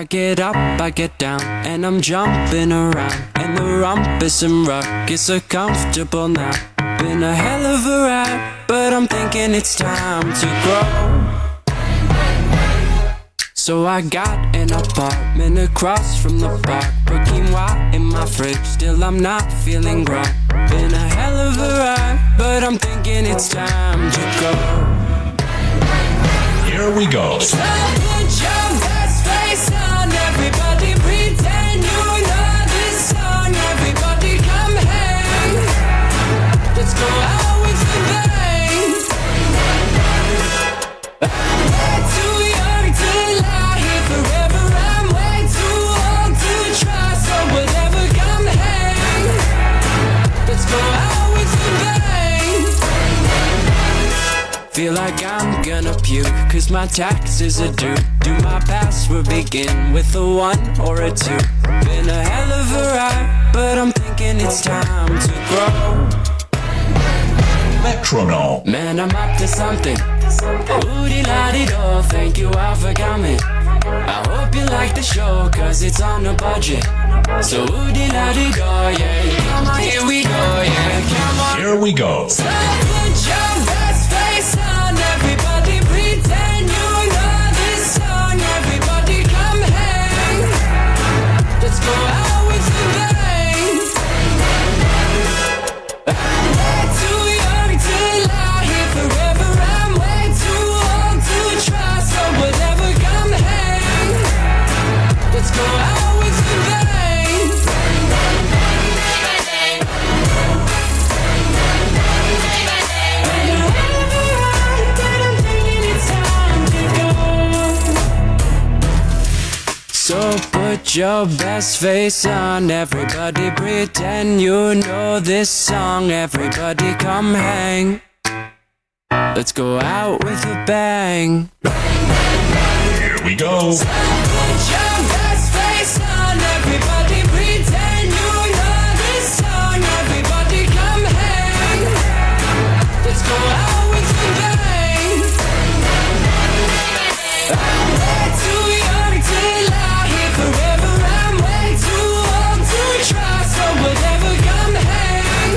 I get up, I get down, and I'm jumping around. And the rumpus and ruckus are comfortable now. Been a hell of a ride, but I'm thinking it's time to grow. So I got an apartment across from the park. Put quinoa in my fridge, still I'm not feeling grown. Been a hell of a ride, but I'm thinking it's time to go. Here we go. So put your best face on, everybody pretend you know this song. Everybody come hang, let's go out with the bang. I'm way too young to lie here forever, I'm way too old to try. So whatever, come hang, let's go out with the bang. Feel like I'm gonna puke, cause my taxes are due. Do my password begin with a 1 or a 2? Been a hell of a ride, but I'm thinking it's time to grow. Metronome. Man, I'm up to something. Oodie-la-dee-do, thank you all for coming. I hope you like the show, cause it's on a budget. So oodie-la-dee-do, yeah. Come on, here we go, yeah. Come on. Here we go. So put your best face on, everybody pretend you know this song. Everybody come hang, let's go out with the bang. I'm way too young to lie here forever, I'm way too old to try. So whatever, come hang, let's go out with the bang. So put your best face on, everybody pretend you know this song. Everybody come hang, let's go out with a bang. Here we go. So put your best face on, everybody pretend you know this song. Everybody come hang, let's go out with a bang. I'm way too young to lie here forever, I'm way too old to try. So whatever, come hang,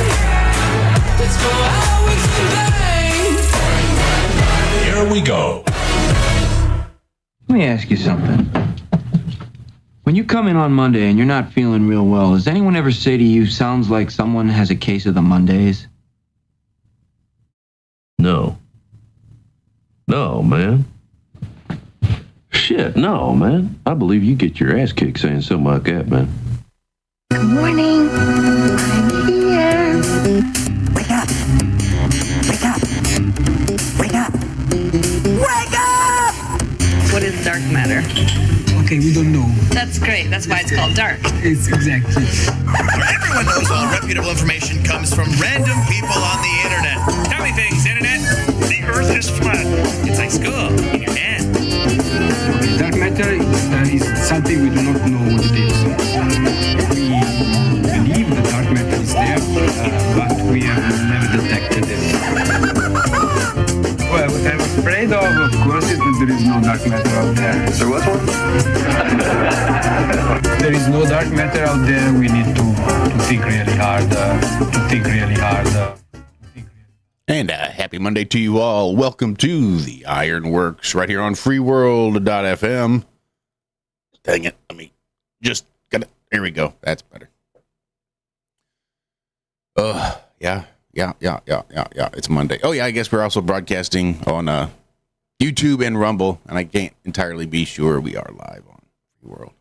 let's go out with the bang. Here we go. Let me ask you something. When you come in on Monday and you're not feeling real well, does anyone ever say to you, sounds like someone has a case of the Mondays? No. No, man. Shit, no, man. I believe you get your ass kicked saying something like that, man. Good morning. I'm here. Wake up. Wake up. Wake up. Wake up! What is dark matter? Okay, we don't know. That's great. That's why it's called dark. It's exactly. Everyone knows all reputable information comes from random people on the internet. Tell me things, internet. The earth is flat. It's like school in your hand. Okay, dark matter is something we do not know what it is. We believe that dark matter is there, but we have never detected it. Well, what I'm afraid of course, is that there is no dark matter out there. There was one? There is no dark matter out there. We need to think really hard. And happy Monday to you all. Welcome to the IRONWORX right here on freeworld.fm. Dang it. Let me just got it. Here we go. That's better. Yeah. It's Monday. Oh, yeah. I guess we're also broadcasting on YouTube and Rumble, and I can't entirely be sure we are live on freeworld.fm.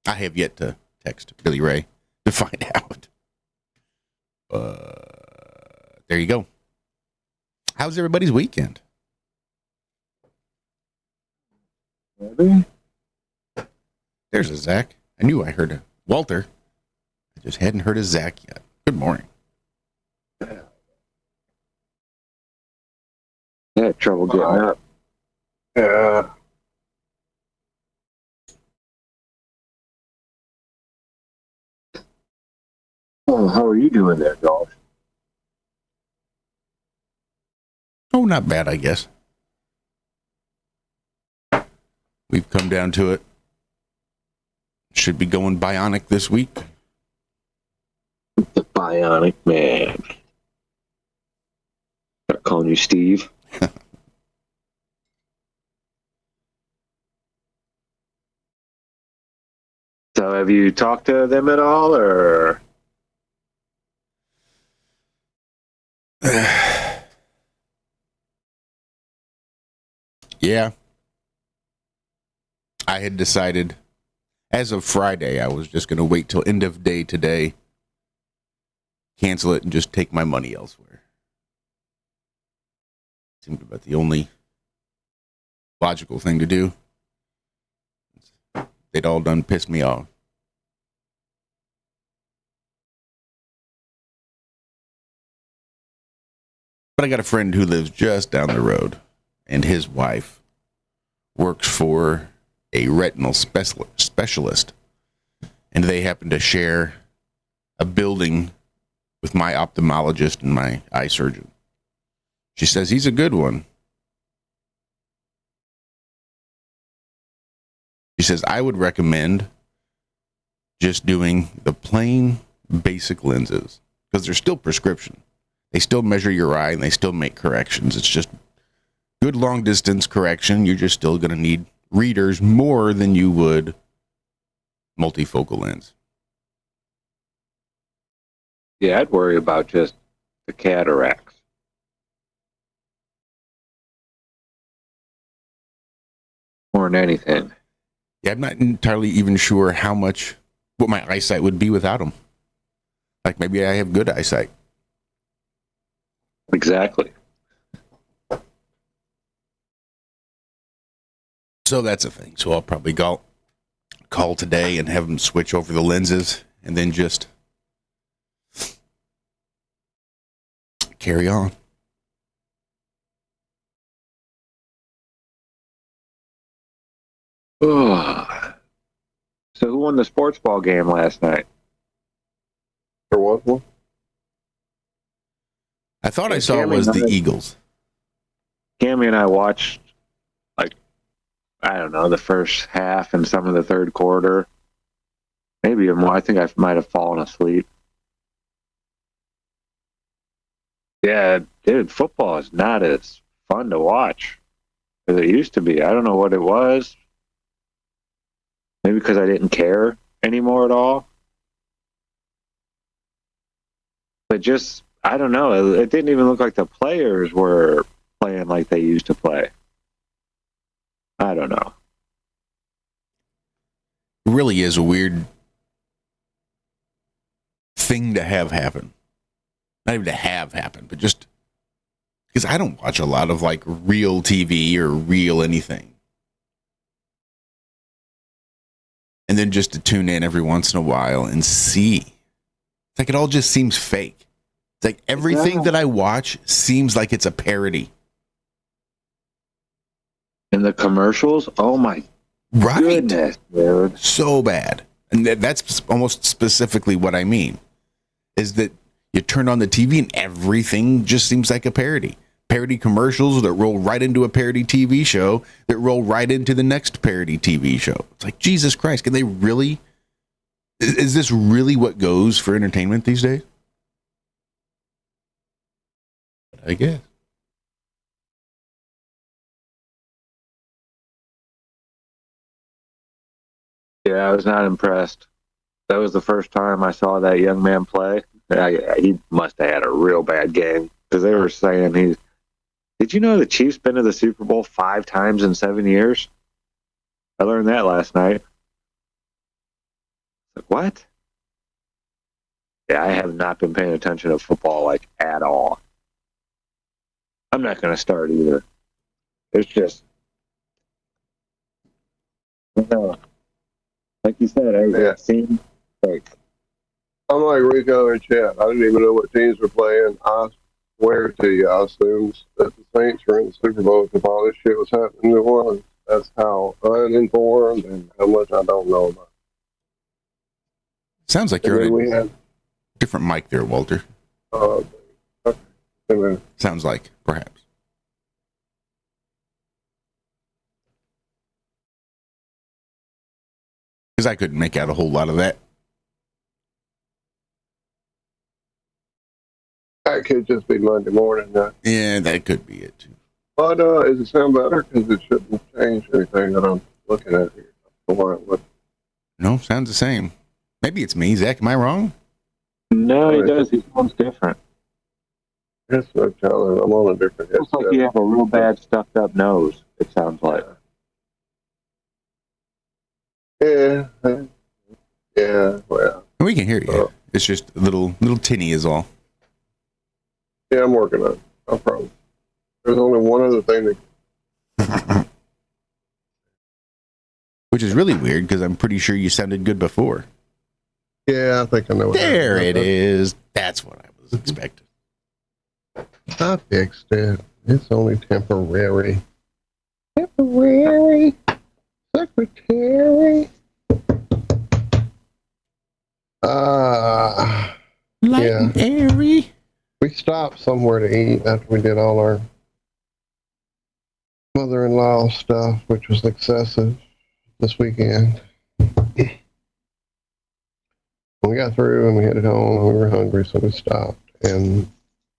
I have yet to text Billy Ray to find out. There you go. How's everybody's weekend? There's a Zack. I knew I heard a Walter. I just hadn't heard a Zack yet. Good morning. I had trouble getting up. Oh, how are you doing there, Dolph? Oh, not bad, I guess. We've come down to it. Should be going Bionic this week. The Bionic Man. They're calling you Steve. So have you talked to them at all, or? Yeah. I had decided, as of Friday, I was just going to wait till end of day today, cancel it, and just take my money elsewhere. Seemed about the only logical thing to do. They'd all done pissed me off. But I got a friend who lives just down the road, and his wife works for a retinal specialist, and they happen to share a building with my ophthalmologist and my eye surgeon. She says he's a good one. She says, I would recommend just doing the plain basic lenses because they're still prescription. They still measure your eye and they still make corrections. It's just good long distance correction. You're just still going to need readers more than you would multifocal lens. Yeah, I'd worry about just the cataracts. More than anything. Yeah, I'm not entirely even sure what my eyesight would be without them. Like maybe I have good eyesight. Exactly. So that's a thing. So I'll probably call today and have them switch over the lenses and then just carry on. Oh. So who won the sports ball game last night? There was one? I thought I saw it was the Eagles. Cami and I watched, the first half and some of the third quarter. Maybe more. I think I might have fallen asleep. Yeah, dude, football is not as fun to watch as it used to be. I don't know what it was. Maybe because I didn't care anymore at all. But just, I don't know. It didn't even look like the players were playing like they used to play. I don't know. It really is a weird thing to have happen. Not even to have happen, but just because I don't watch a lot of real TV or real anything. And then just to tune in every once in a while and see. It's like it all just seems fake. It's like everything that I watch seems like it's a parody. And the commercials, oh my goodness, dude. So bad. And that's almost specifically what I mean. Is that you turn on the TV and everything just seems like a parody. Parody commercials that roll right into a parody TV show that roll right into the next parody TV show. It's like, Jesus Christ, can they really? Is this really what goes for entertainment these days? I guess. Yeah, I was not impressed. That was the first time I saw that young man play. He must have had a real bad game because they were saying Did you know the Chiefs been to the Super Bowl 5 times in 7 years? I learned that last night. What? Yeah, I have not been paying attention to football at all. I'm not going to start either. It's just, no. Like you said, it seems like. I'm like Rico and Chet. I didn't even know what teams were playing. I swear to you, I assumed that the Saints were in the Super Bowl because all this shit was happening in New Orleans. That's how uninformed and how much I don't know about. Sounds like you're on a different mic there, Walter. Okay. Sounds like, perhaps. Because I couldn't make out a whole lot of that. That could just be Monday morning. Yeah, that could be it too. But does it sound better? Because it shouldn't change anything that I'm looking at here. No, sounds the same. Maybe it's me, Zach. Am I wrong? No, he does. He sounds different. That's what I'm telling you. I'm on a different headset. Looks like you have a real bad stuffed up nose, it sounds like. Yeah. Yeah, well. We can hear you. It's just a little tinny is all. Yeah, I'm working on it. No problem. There's only one other thing that... Which is really weird because I'm pretty sure you sounded good before. Yeah, I think I know what there it is. That's what I was expecting. I fixed it. It's only temporary. Temporary. Secretary. Light and airy. We stopped somewhere to eat after we did all our mother-in-law stuff, which was excessive this weekend. We got through and we headed home and we were hungry, so we stopped. And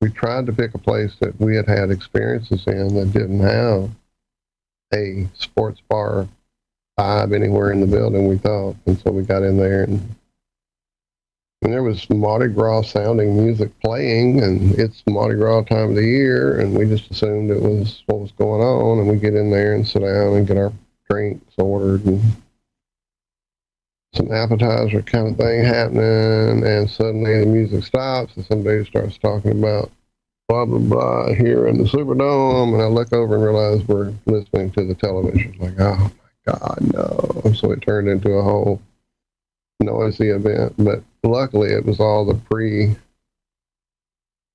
we tried to pick a place that we had had experiences in that didn't have a sports bar vibe anywhere in the building, we thought. And so we got in there and there was Mardi Gras sounding music playing, and it's Mardi Gras time of the year, and we just assumed it was what was going on. And we get in there and sit down and get our drinks ordered and some appetizer kind of thing happening, and suddenly the music stops and somebody starts talking about blah, blah, blah here in the Superdome, and I look over and realize we're listening to the television. Like, oh my God, no. So it turned into a whole noisy event, but luckily it was all the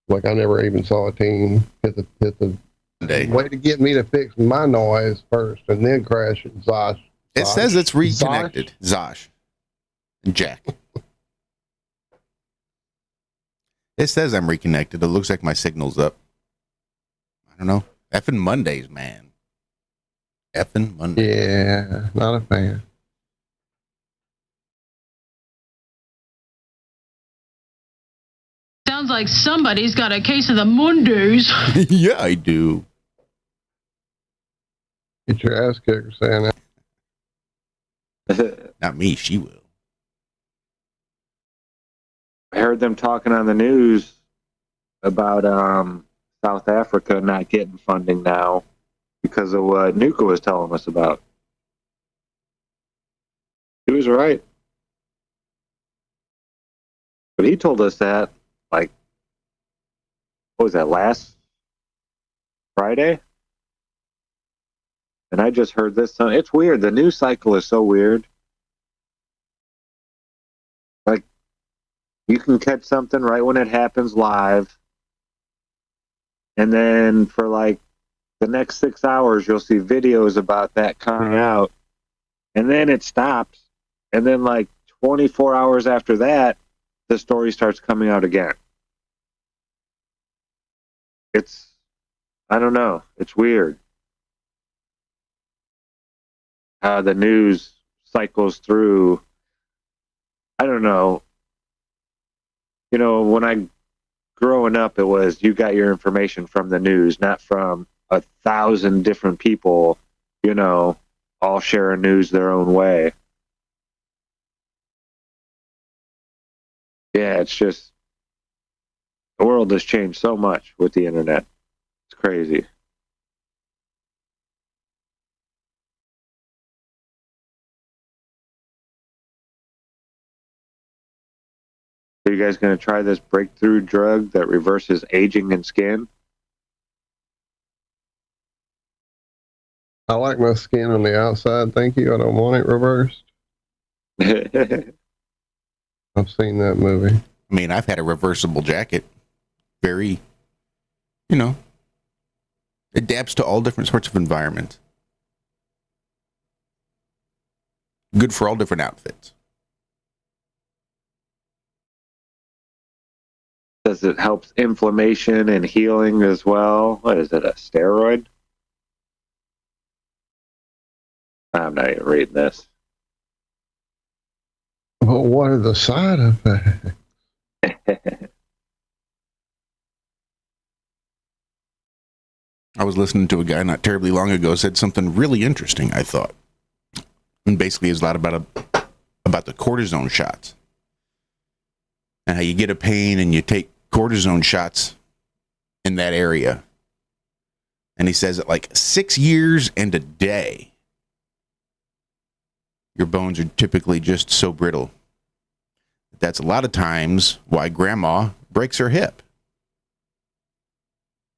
like I never even saw a team hit the way to get me to fix my noise first and then crash it. Zosh. It says it's reconnected. Zosh. Jack. It says I'm reconnected. It looks like my signal's up. I don't know. Effing Mondays, man. Effing Mondays. Yeah, not a fan. Sounds like somebody's got a case of the Mondays. Yeah, I do. Get your ass kicker saying that. Not me, she will. I heard them talking on the news about South Africa not getting funding now because of what Nuka was telling us about. He was right. But he told us that, like, what was that, last Friday? And I just heard this. It's weird. The news cycle is so weird. Like, you can catch something right when it happens live. And then for like the next 6 hours, you'll see videos about that coming out. And then it stops. And then like 24 hours after that, the story starts coming out again. I don't know. It's weird how the news cycles through. I don't know. You know, when I growing up, it was you got your information from the news, not from 1,000 different people, you know, all sharing news their own way. Yeah, it's just the world has changed so much with the internet. It's crazy. Are you guys going to try this breakthrough drug that reverses aging in skin? I like my skin on the outside, thank you. I don't want it reversed. I've seen that movie. I mean, I've had a reversible jacket. Very, you know, adapts to all different sorts of environments. Good for all different outfits. Says it helps inflammation and healing as well. What is it, a steroid? I'm not even reading this. But what are the side effects? I was listening to a guy not terribly long ago said something really interesting, I thought. And basically it's a lot about the cortisone shots. And how you get a pain and you take cortisone shots in that area. And he says that like 6 years and a day, your bones are typically just so brittle. That's a lot of times why grandma breaks her hip.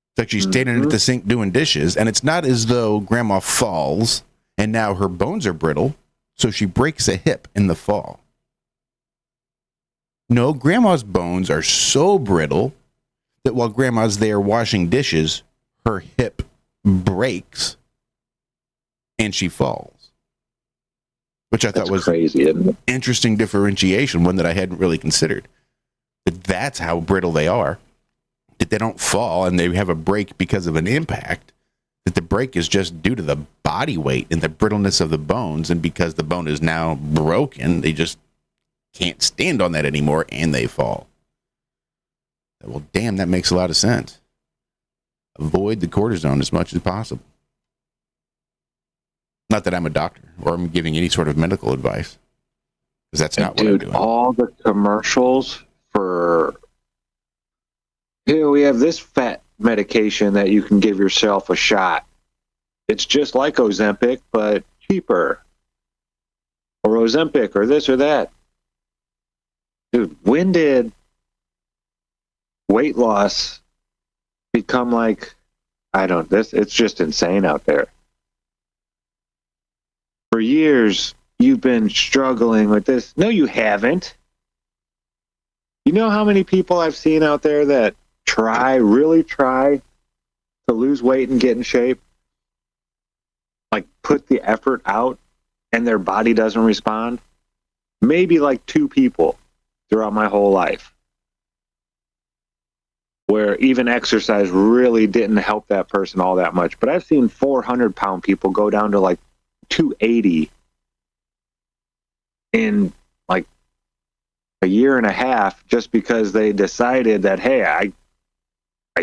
It's like she's standing at the sink doing dishes, and it's not as though grandma falls and now her bones are brittle, so she breaks a hip in the fall. No, grandma's bones are so brittle that while grandma's there washing dishes, her hip breaks and she falls. Which I thought was crazy, isn't it? Interesting differentiation, one that I hadn't really considered. That's how brittle they are. That they don't fall and they have a break because of an impact. That the break is just due to the body weight and the brittleness of the bones, and because the bone is now broken, they just can't stand on that anymore and they fall. Well, damn, that makes a lot of sense. Avoid the cortisone as much as possible. Not that I'm a doctor or I'm giving any sort of medical advice, because that's not what I'm doing. All the commercials for, here we have this fat medication that you can give yourself a shot. It's just like Ozempic, but cheaper. Or Ozempic, or this or that. Dude, when did weight loss become like, it's just insane out there. For years, you've been struggling with this. No, you haven't. You know how many people I've seen out there that really try to lose weight and get in shape? Like, put the effort out and their body doesn't respond? Maybe like 2 people throughout my whole life, where even exercise really didn't help that person all that much. But I've seen 400-pound people go down to like 280 in like a year and a half, just because they decided that, hey, I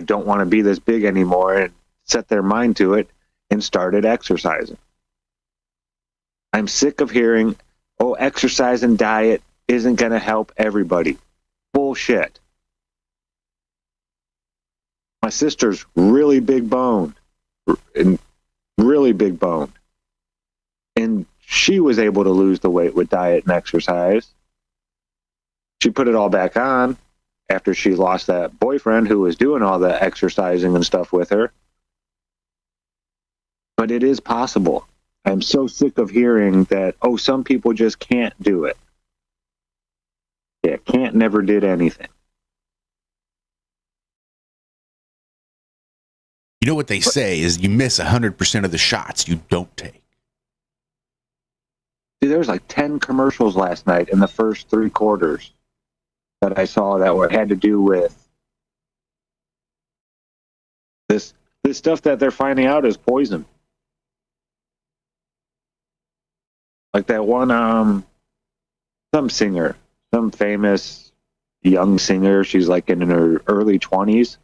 don't want to be this big anymore, and set their mind to it and started exercising. I'm sick of hearing, oh, exercise and diet isn't going to help everybody. Bullshit. My sister's really big boned, and really big boned. And she was able to lose the weight with diet and exercise. She put it all back on after she lost that boyfriend who was doing all the exercising and stuff with her. But it is possible. I'm so sick of hearing that, oh, some people just can't do it. Yeah, can't never did anything. You know what they say is you miss 100% of the shots you don't take. Dude, there was like 10 commercials last night in the first 3 quarters that I saw that had to do with this stuff that they're finding out is poison. Like that one, some singer, some famous young singer. She's like in her early 20s.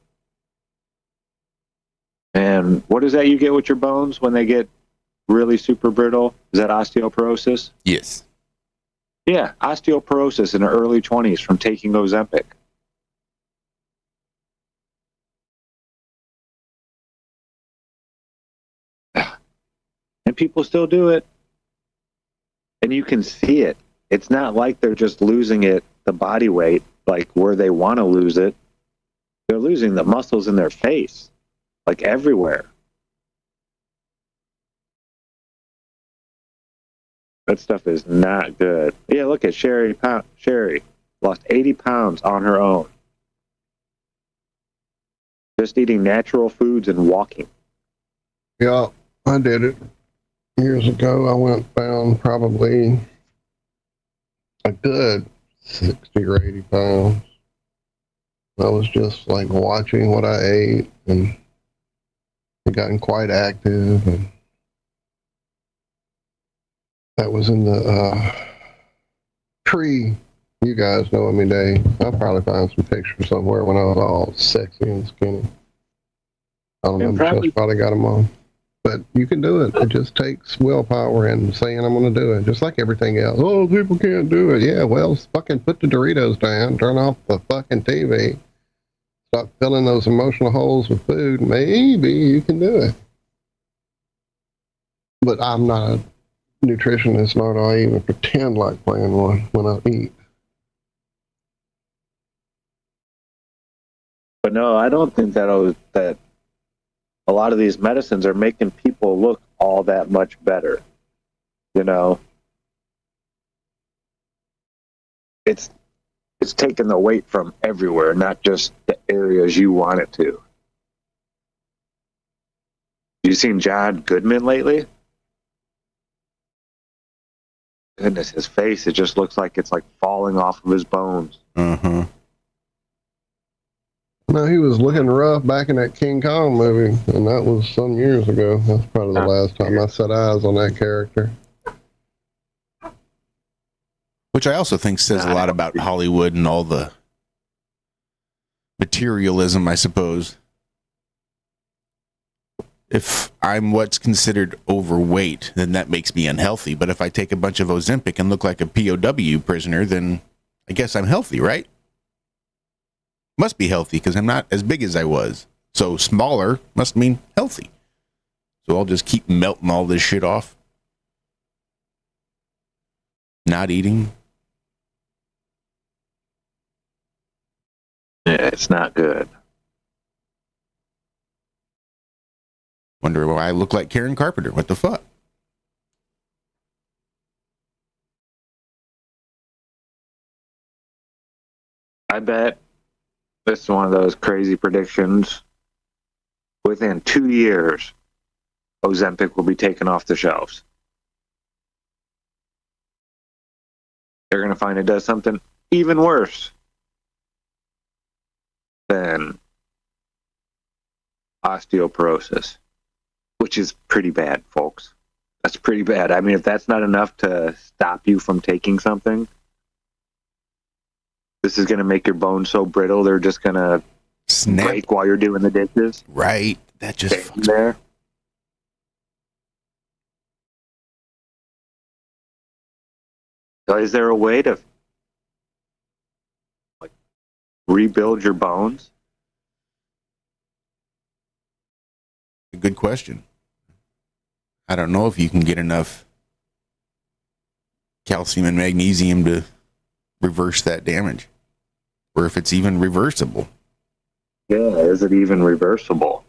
And what is that you get with your bones when they get really super brittle? Is that osteoporosis? Yes. Yeah, osteoporosis in her early 20s from taking Ozempic. And people still do it. And you can see it. It's not like they're just losing it, the body weight, like where they want to lose it. They're losing the muscles in their face, like everywhere. That stuff is not good. Yeah, look at Sherry. Sherry lost 80 pounds on her own. Just eating natural foods and walking. Yeah, I did it. Years ago, I went down probably a good 60 or 80 pounds. I was just like watching what I ate and gotten quite active, and that was in the pre you guys knowing me day, I'll probably find some pictures somewhere when I was all sexy and skinny. I don't know, Michelle's probably got them on. But you can do it. It just takes willpower and saying I'm going to do it, just like everything else. Oh, people can't do it. Yeah, well, fucking put the Doritos down, turn off the fucking TV, stop filling those emotional holes with food. Maybe you can do it. But I'm not a nutritionist, nor do I even pretend like playing one when I eat. But no, I don't think that a lot of these medicines are making people look all that much better. You know, it's taking the weight from everywhere, not just the areas you want it to. You seen John Goodman lately? Goodness, his face, it just looks like it's like falling off of his bones. Uh-huh. No, he was looking rough back in that King Kong movie, and that was some years ago. That's probably the last time I set eyes on that character. Which I also think says a lot about Hollywood and all the materialism, I suppose. If I'm what's considered overweight, then that makes me unhealthy. But if I take a bunch of Ozempic and look like a POW prisoner, then I guess I'm healthy, right? Must be healthy because I'm not as big as I was. So smaller must mean healthy. So I'll just keep melting all this shit off. Not eating. Yeah, it's not good. Wonder why I look like Karen Carpenter. What the fuck? I bet this is one of those crazy predictions. Within 2 years, Ozempic will be taken off the shelves. They're going to find it does something even worse than osteoporosis, which is pretty bad, folks. That's pretty bad. I mean, if that's not enough to stop you from taking something, this is going to make your bones so brittle they're just going to break while you're doing the dishes. Right. That just fucks there. So is there a way to rebuild your bones? Good question. I don't know if you can get enough calcium and magnesium to reverse that damage, or if it's even reversible. Yeah, is it even reversible?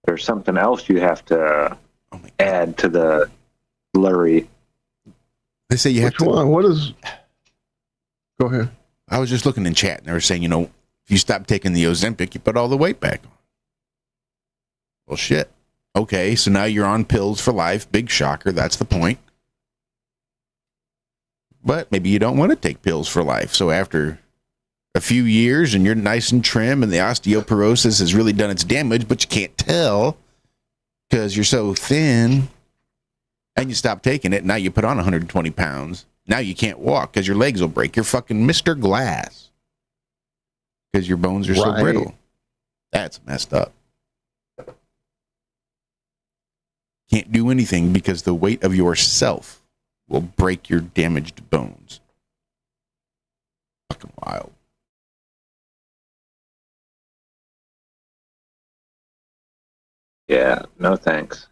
There's something else you have to add to the slurry. They say you have to. What is? Go ahead. I was just looking in chat, and they were saying, if you stop taking the Ozempic, you put all the weight back on. Well, shit. Okay, so now you're on pills for life. Big shocker. That's the point. But maybe you don't want to take pills for life. So after a few years and you're nice and trim and the osteoporosis has really done its damage, but you can't tell because you're so thin, and you stop taking it, now you put on 120 pounds. Now you can't walk because your legs will break. You're fucking Mr. Glass because your bones are so brittle. That's messed up. Can't do anything because the weight of yourself will break your damaged bones. Fucking wild. Yeah, no thanks.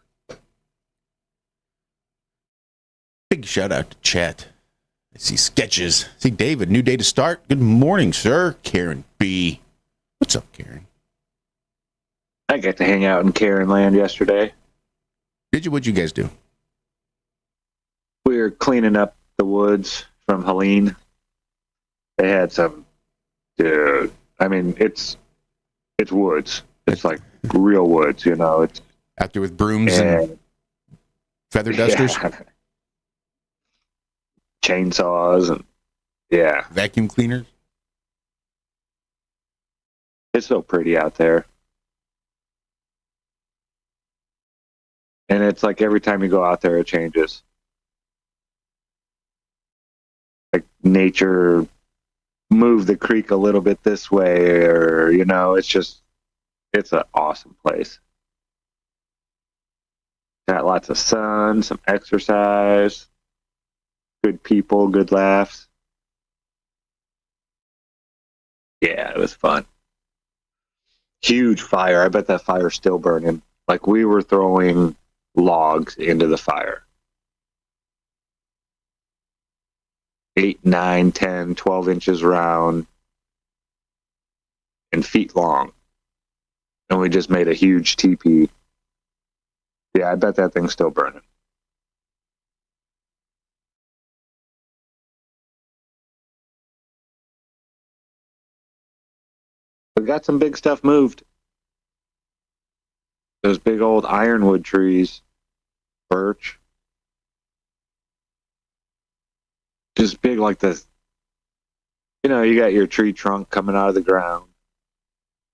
Big shout out to chat. I see sketches. See David, new day to start. Good morning, sir. Karen B. What's up, Karen? I got to hang out in Karen Land yesterday. Did you? What'd you guys do? We were cleaning up the woods from Helene. They had some, dude. I mean, it's woods. It's like real woods, It's out there with brooms and feather dusters, chainsaws, and vacuum cleaners. It's so pretty out there. And it's like every time you go out there, it changes. like nature move the creek a little bit this way, or it's an awesome place. Got lots of sun, some exercise, good people, good laughs. Yeah, it was fun. Huge fire. I bet that fire's still burning. Like, we were throwing logs into the fire. 8, 9, 10, 12 inches round and feet long. And we just made a huge teepee. Yeah, I bet that thing's still burning. We got some big stuff moved. Those big old ironwood trees, birch. Just big like this. You got your tree trunk coming out of the ground.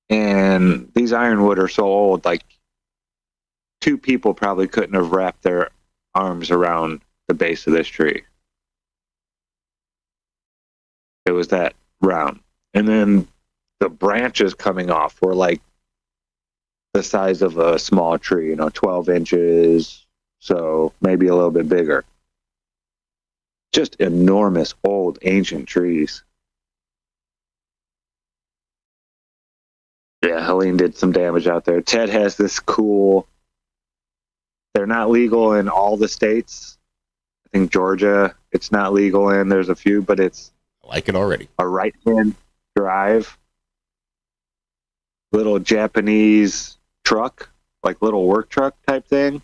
And these ironwood are so old, like 2 people probably couldn't have wrapped their arms around the base of this tree. It was that round. And then the branches coming off were like the size of a small tree, 12 inches, so maybe a little bit bigger. Just enormous, old, ancient trees. Yeah, Helene did some damage out there. Ted has this cool... They're not legal in all the states. I think Georgia, it's not legal in. There's a few, but it's... I like it already. A right-hand drive. Little Japanese truck, like little work truck type thing.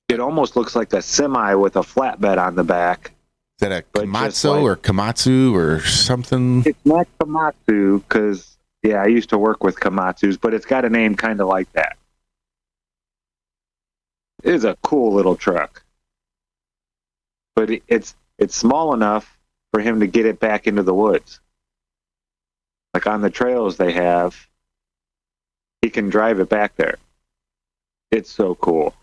It almost looks like a semi with a flatbed on the back. Is that a Komatsu or Komatsu or something? It's not Komatsu because, I used to work with Komatsus, but it's got a name kind of like that. It is a cool little truck. But it's small enough for him to get it back into the woods. Like on the trails they have, he can drive it back there. It's so cool.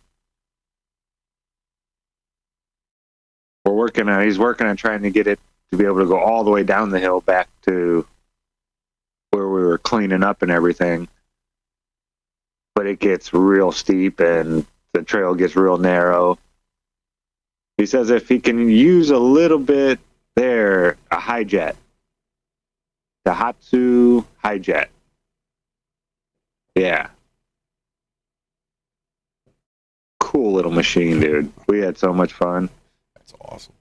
He's working on trying to get it to be able to go all the way down the hill back to where we were cleaning up and everything. But it gets real steep and the trail gets real narrow. He says if he can use a little bit there, a high jet. Daihatsu high jet. Yeah. Cool little machine, dude. We had so much fun. That's awesome.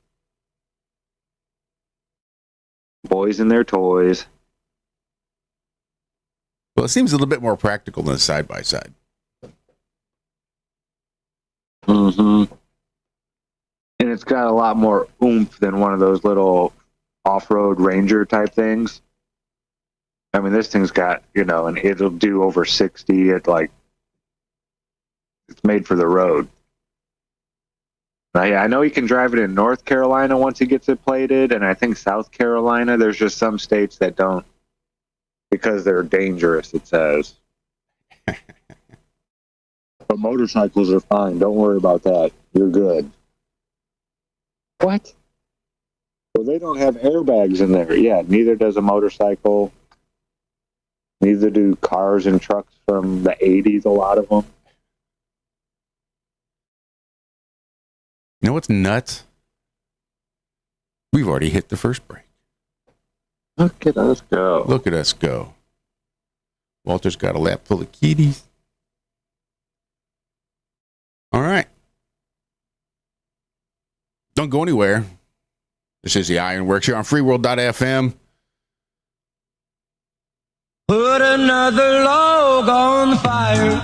Boys and their toys. Well, it seems a little bit more practical than a side-by-side. Mm-hmm. And it's got a lot more oomph than one of those little off-road Ranger type things. I mean, this thing's got, and it'll do over 60 at it's made for the road. I know he can drive it in North Carolina once he gets it plated, and I think South Carolina, there's just some states that don't, because they're dangerous, it says. But motorcycles are fine. Don't worry about that. You're good. What? Well, they don't have airbags in there. Yeah, neither does a motorcycle. Neither do cars and trucks from the 80s, a lot of them. You know what's nuts? We've already hit the first break. Look at us go. Look at us go. Walter's got a lap full of kitties. All right. Don't go anywhere. This is the IRONWORX here on freeworld.fm. Put another log on the fire.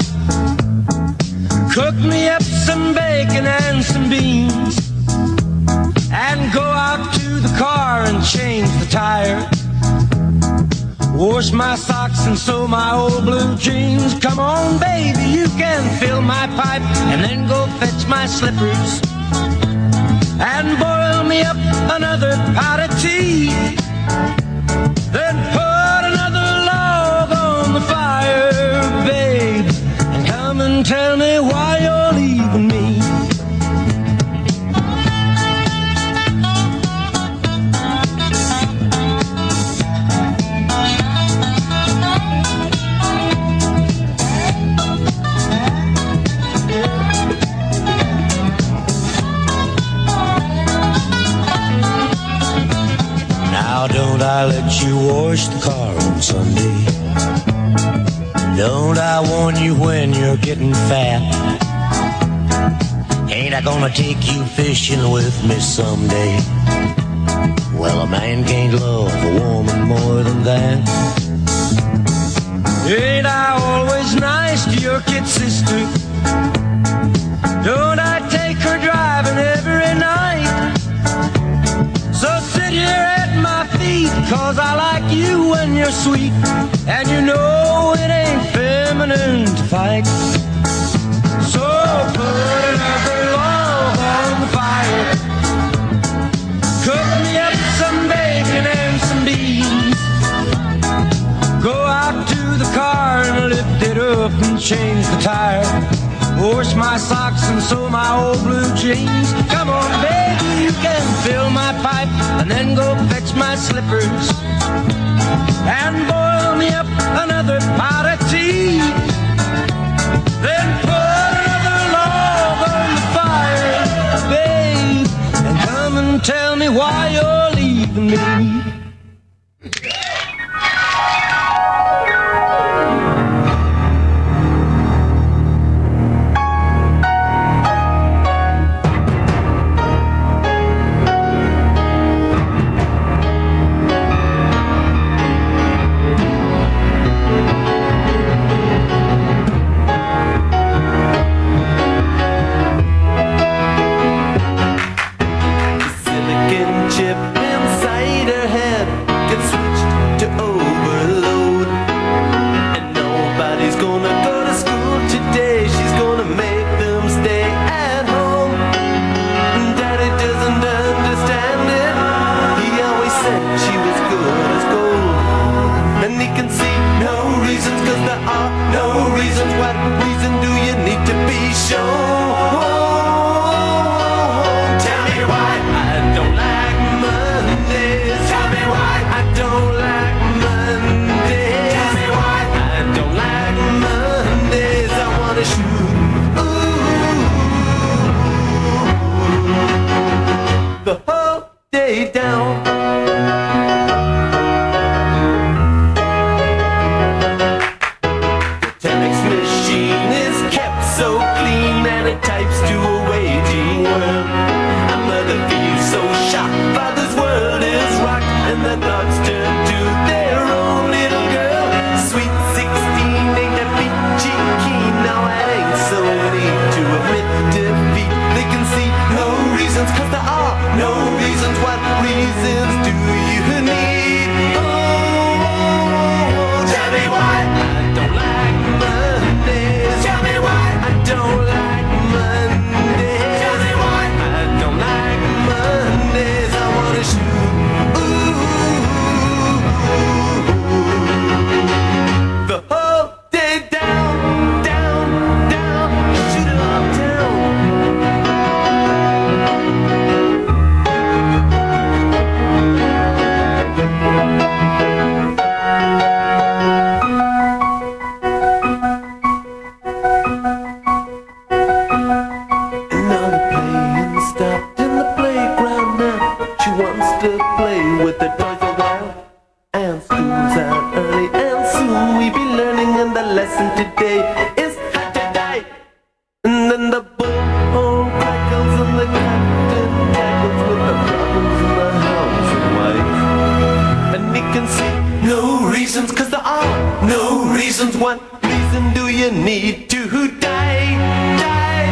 Cook me up some bacon and some beans. And go out to the car and change the tire. Wash my socks and sew my old blue jeans. Come on, baby, you can fill my pipe. And then go fetch my slippers. And boil me up another pot of tea. Then put another log on the fire, babe. And come and tell me why you're leaving me. Now don't I let you wash the car on Sunday? Don't I warn you when you're getting fat? Ain't I gonna take you fishing with me someday? Well, a man can't love a woman more than that. Ain't I always nice to your kid sister? Don't I take her driving every night? So sit here at my feet, cause I like you when you're sweet, and you know it ain't feminine to fight. So put another log on the fire, cook me up some bacon and some beans, go out to the car and lift it up and change the tire, wash my socks and sew my old blue jeans. Come on, baby, you can fill my pipe and then go fetch my slippers and boil me up another pot of tea. Then put another log on the fire, babe, and come and tell me why you're leaving me. No reasons, 'cause there are no reasons. What reason do you need to be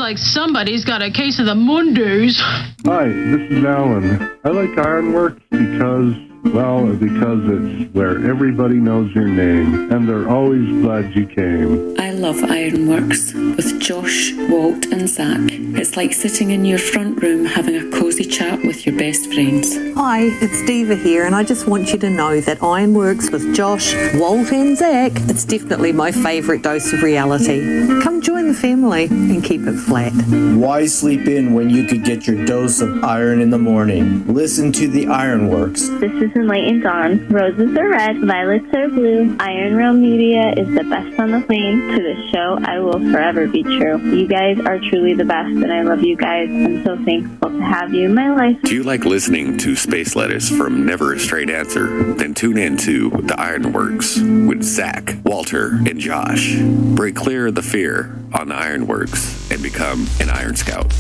like somebody's got a case of the Mondays. Hi, this is Alan. I like IRONWORX because it's where everybody knows your name, and they're always glad you came. I love IRONWORX with Josh, Walt, and Zack. It's like sitting in your front room having a cozy chat with your best friends. Hi, it's Diva here, and I just want you to know that IRONWORX with Josh, Walt, and Zack, it's definitely my favourite dose of reality. Come join the family and keep it flat. Why sleep in when you could get your dose of iron in the morning? Listen to the IRONWORX. This is Enlightened Dawn. Roses are red, violets are blue. Media is the best on the plane. To this show, I will forever be true. You guys are truly the best, and I love you guys. I'm so thankful to have you in my life. Do you like listening to space letters from Never a Straight Answer? Then tune in to the IRONWORX with Zack, Walter, and Josh. Break clear of the fear on the IRONWORX and become an Iron Scout.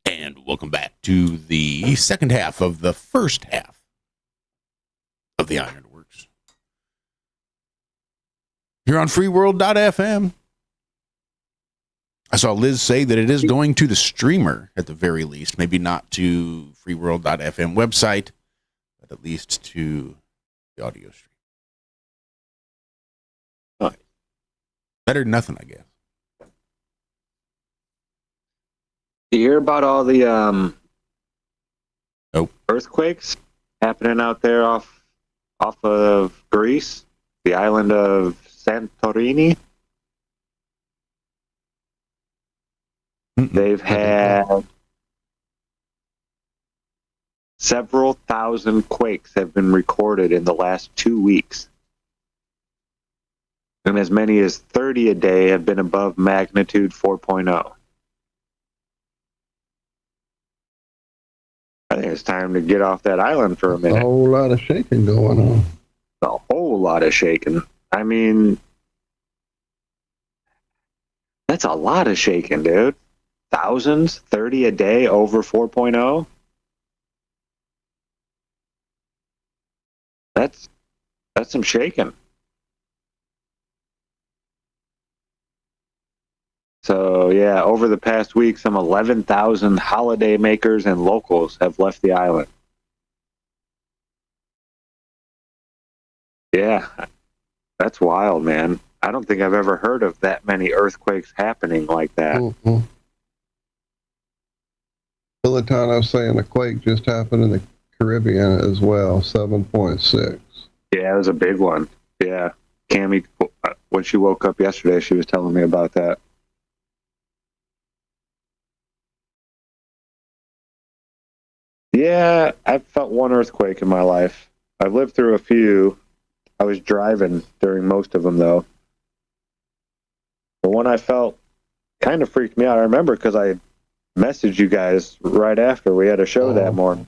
And welcome back to the second half of the first half of the IRONWORX. Here on freeworld.fm. I saw Liz say that it is going to the streamer at the very least. Maybe not to freeworld.fm website, but at least to the audio stream. All right. Better than nothing, I guess. You hear about all the earthquakes happening out there off of Greece, the island of Santorini? They've had several thousand quakes have been recorded in the last 2 weeks. And as many as 30 a day have been above magnitude 4.0. I think it's time to get off that island for a minute. A whole lot of shaking going on. A whole lot of shaking. I mean, that's a lot of shaking, dude. Thousands, 30 a day over 4.0. That's some shaking. So, yeah, over the past week, some 11,000 holiday makers and locals have left the island. Yeah, that's wild, man. I don't think I've ever heard of that many earthquakes happening like that. Mm-hmm. Well, the time I was saying a quake just happened in the Caribbean as well, 7.6. Yeah, it was a big one. Yeah, Cami, when she woke up yesterday, she was telling me about that. Yeah, I've felt one earthquake in my life. I've lived through a few. I was driving during most of them, though. The one I felt kind of freaked me out. I remember because I messaged you guys right after we had a show that morning.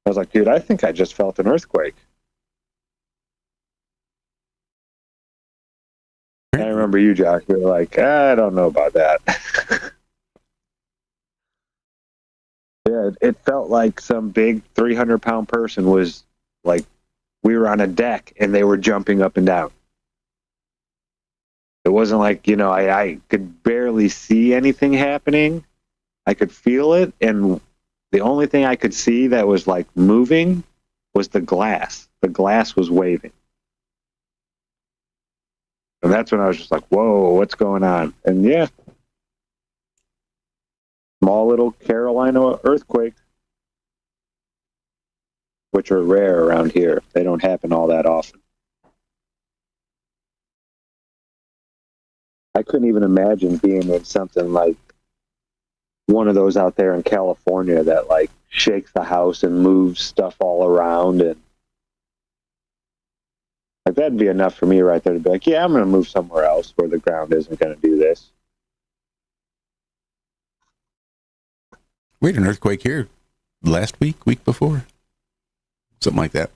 I was like, dude, I think I just felt an earthquake. And I remember you, Josh, you were like, I don't know about that. Yeah, it felt like some big 300-pound person was like, we were on a deck and they were jumping up and down. It wasn't like, I could barely see anything happening. I could feel it, and the only thing I could see that was like moving was the glass. The glass was waving. And that's when I was just like, whoa, what's going on? And yeah, small little Carolina earthquake, which are rare around here. They don't happen all that often. I couldn't even imagine being in something like one of those out there in California that like shakes the house and moves stuff all around, and like that'd be enough for me right there to be like, yeah, I'm going to move somewhere else where the ground isn't going to do this. We had an earthquake here last week before. Something like that.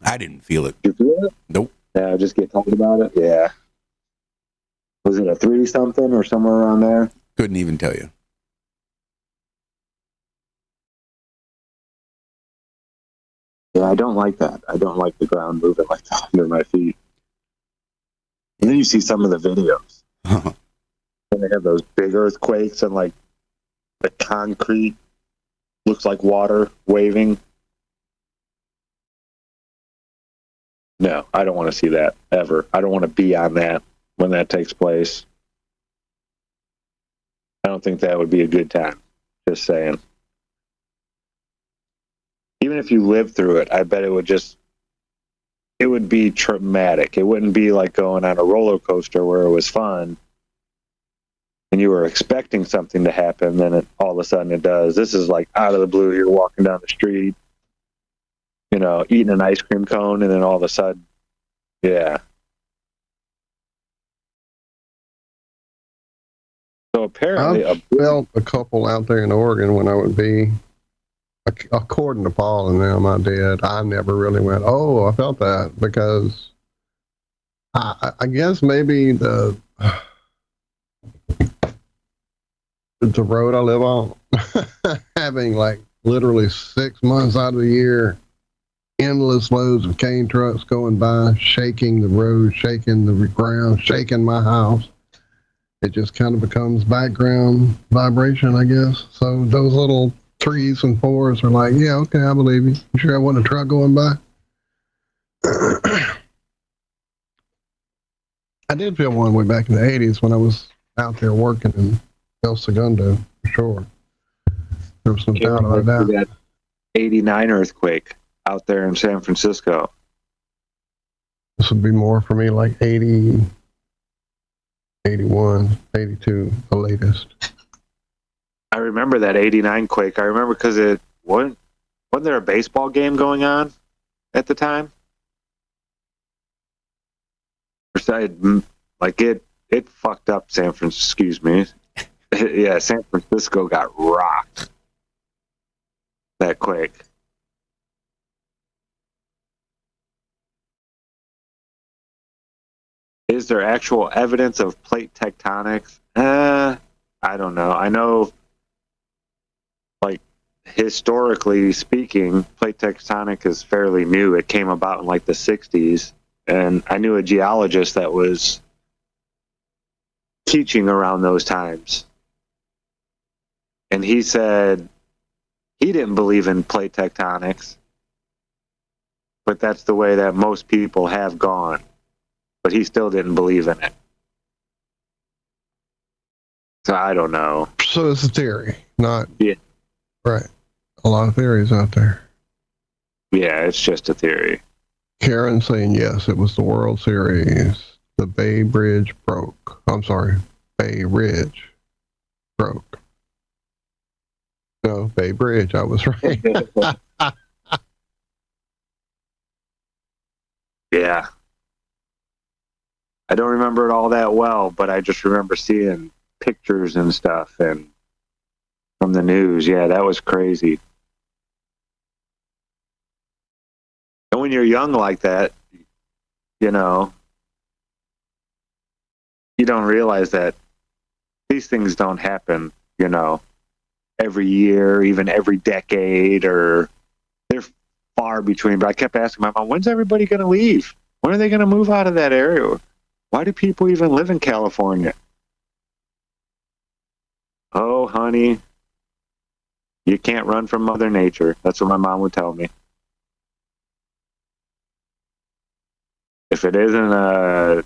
I didn't feel it. You feel it? Nope. Yeah, just get told about it. Yeah. Was it a 3-something or somewhere around there? Couldn't even tell you. Yeah, I don't like that. I don't like the ground moving like that under my feet. And then you see some of the videos. And when they have those big earthquakes and like the concrete looks like water waving. No, I don't want to see that ever. I don't want to be on that when that takes place. I don't think that would be a good time. Just saying. Even if you lived through it, I bet it would be traumatic. It wouldn't be like going on a roller coaster where it was fun and you were expecting something to happen, then all of a sudden it does. This is like out of the blue. You're walking down the street, eating an ice cream cone, and then all of a sudden, yeah. So apparently, I felt a couple out there in Oregon when I would be, according to Paul and them, I did. I never really went, oh, I felt that, because I guess maybe the road I live on, having like literally 6 months out of the year, endless loads of cane trucks going by, shaking the road, shaking the ground, shaking my house. It just kind of becomes background vibration, I guess. So those little 3s and 4s are like, yeah, okay, I believe you. You sure I want a truck going by? I did feel one way back in the 80s when I was out there working in El Segundo, for sure. There was some doubt about that. 89 earthquake out there in San Francisco. This would be more for me like 80, 81, 82, the latest. I remember that 89 quake. I remember because it wasn't there a baseball game going on at the time? Like it fucked up San Francisco. Excuse me. Yeah, San Francisco got rocked. That quake. Is there actual evidence of plate tectonics? I don't know. I know, like, historically speaking, plate tectonic is fairly new. It came about in like the 60s. And I knew a geologist that was teaching around those times. And he said he didn't believe in plate tectonics, but that's the way that most people have gone. But he still didn't believe in it. So I don't know. So it's a theory, not... Yeah. Right. A lot of theories out there. Yeah, it's just a theory. Karen saying yes, it was the World Series. The Bay Bridge broke. I'm sorry, Bay Ridge broke. No, Bay Bridge, I was right. Yeah. I don't remember it all that well, but I just remember seeing pictures and stuff and from the news. Yeah, that was crazy. And when you're young like that, you don't realize that these things don't happen, every year, even every decade, or they're far between. But I kept asking my mom, when's everybody going to leave? When are they going to move out of that area? Why do people even live in California? Oh, honey, you can't run from Mother Nature. That's what my mom would tell me. If it isn't a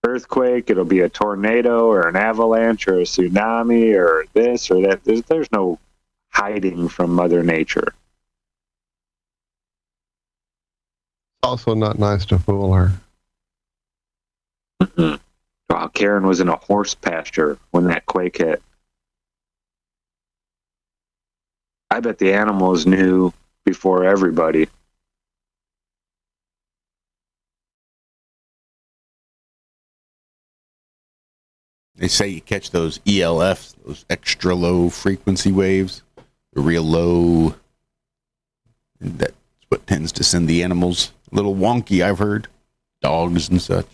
earthquake, it'll be a tornado or an avalanche or a tsunami or this or that. There's no hiding from Mother Nature. Also not nice to fool her. Wow, Karen was in a horse pasture when that quake hit. I bet the animals knew before everybody. They say you catch those ELFs, those extra low frequency waves, real low. And that's what tends to send the animals a little wonky, I've heard. Dogs and such.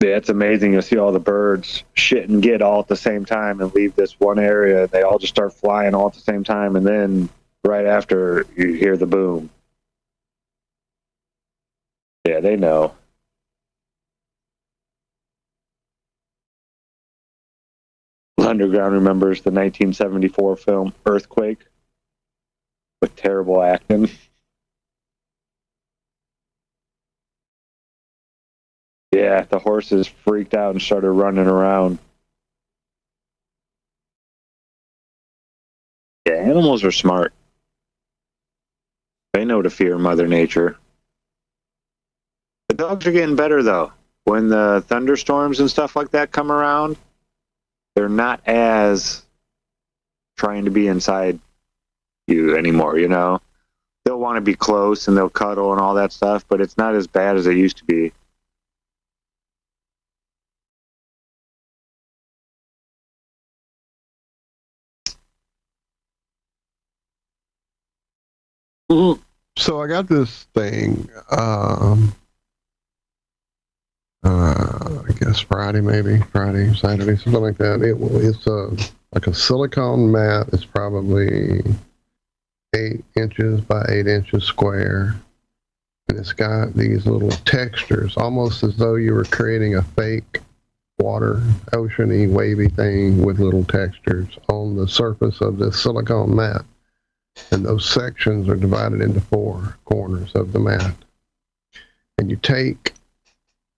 Yeah, it's amazing. You'll see all the birds shit and get all at the same time and leave this one area. They all just start flying all at the same time. And then right after, you hear the boom. Yeah, they know. Underground remembers the 1974 film Earthquake with terrible acting. Yeah, the horses freaked out and started running around. Yeah, animals are smart. They know to fear Mother Nature. The dogs are getting better, though. When the thunderstorms and stuff like that come around, they're not as trying to be inside you anymore, you know? They'll want to be close and they'll cuddle and all that stuff, but it's not as bad as it used to be. So I got this thing, I guess Friday, Saturday, something like that. It's like a silicone mat. It's probably 8 inches by 8 inches square. And it's got these little textures, almost as though you were creating a fake water, oceany, wavy thing with little textures on the surface of this silicone mat. And those sections are divided into 4 corners of the mat. And you take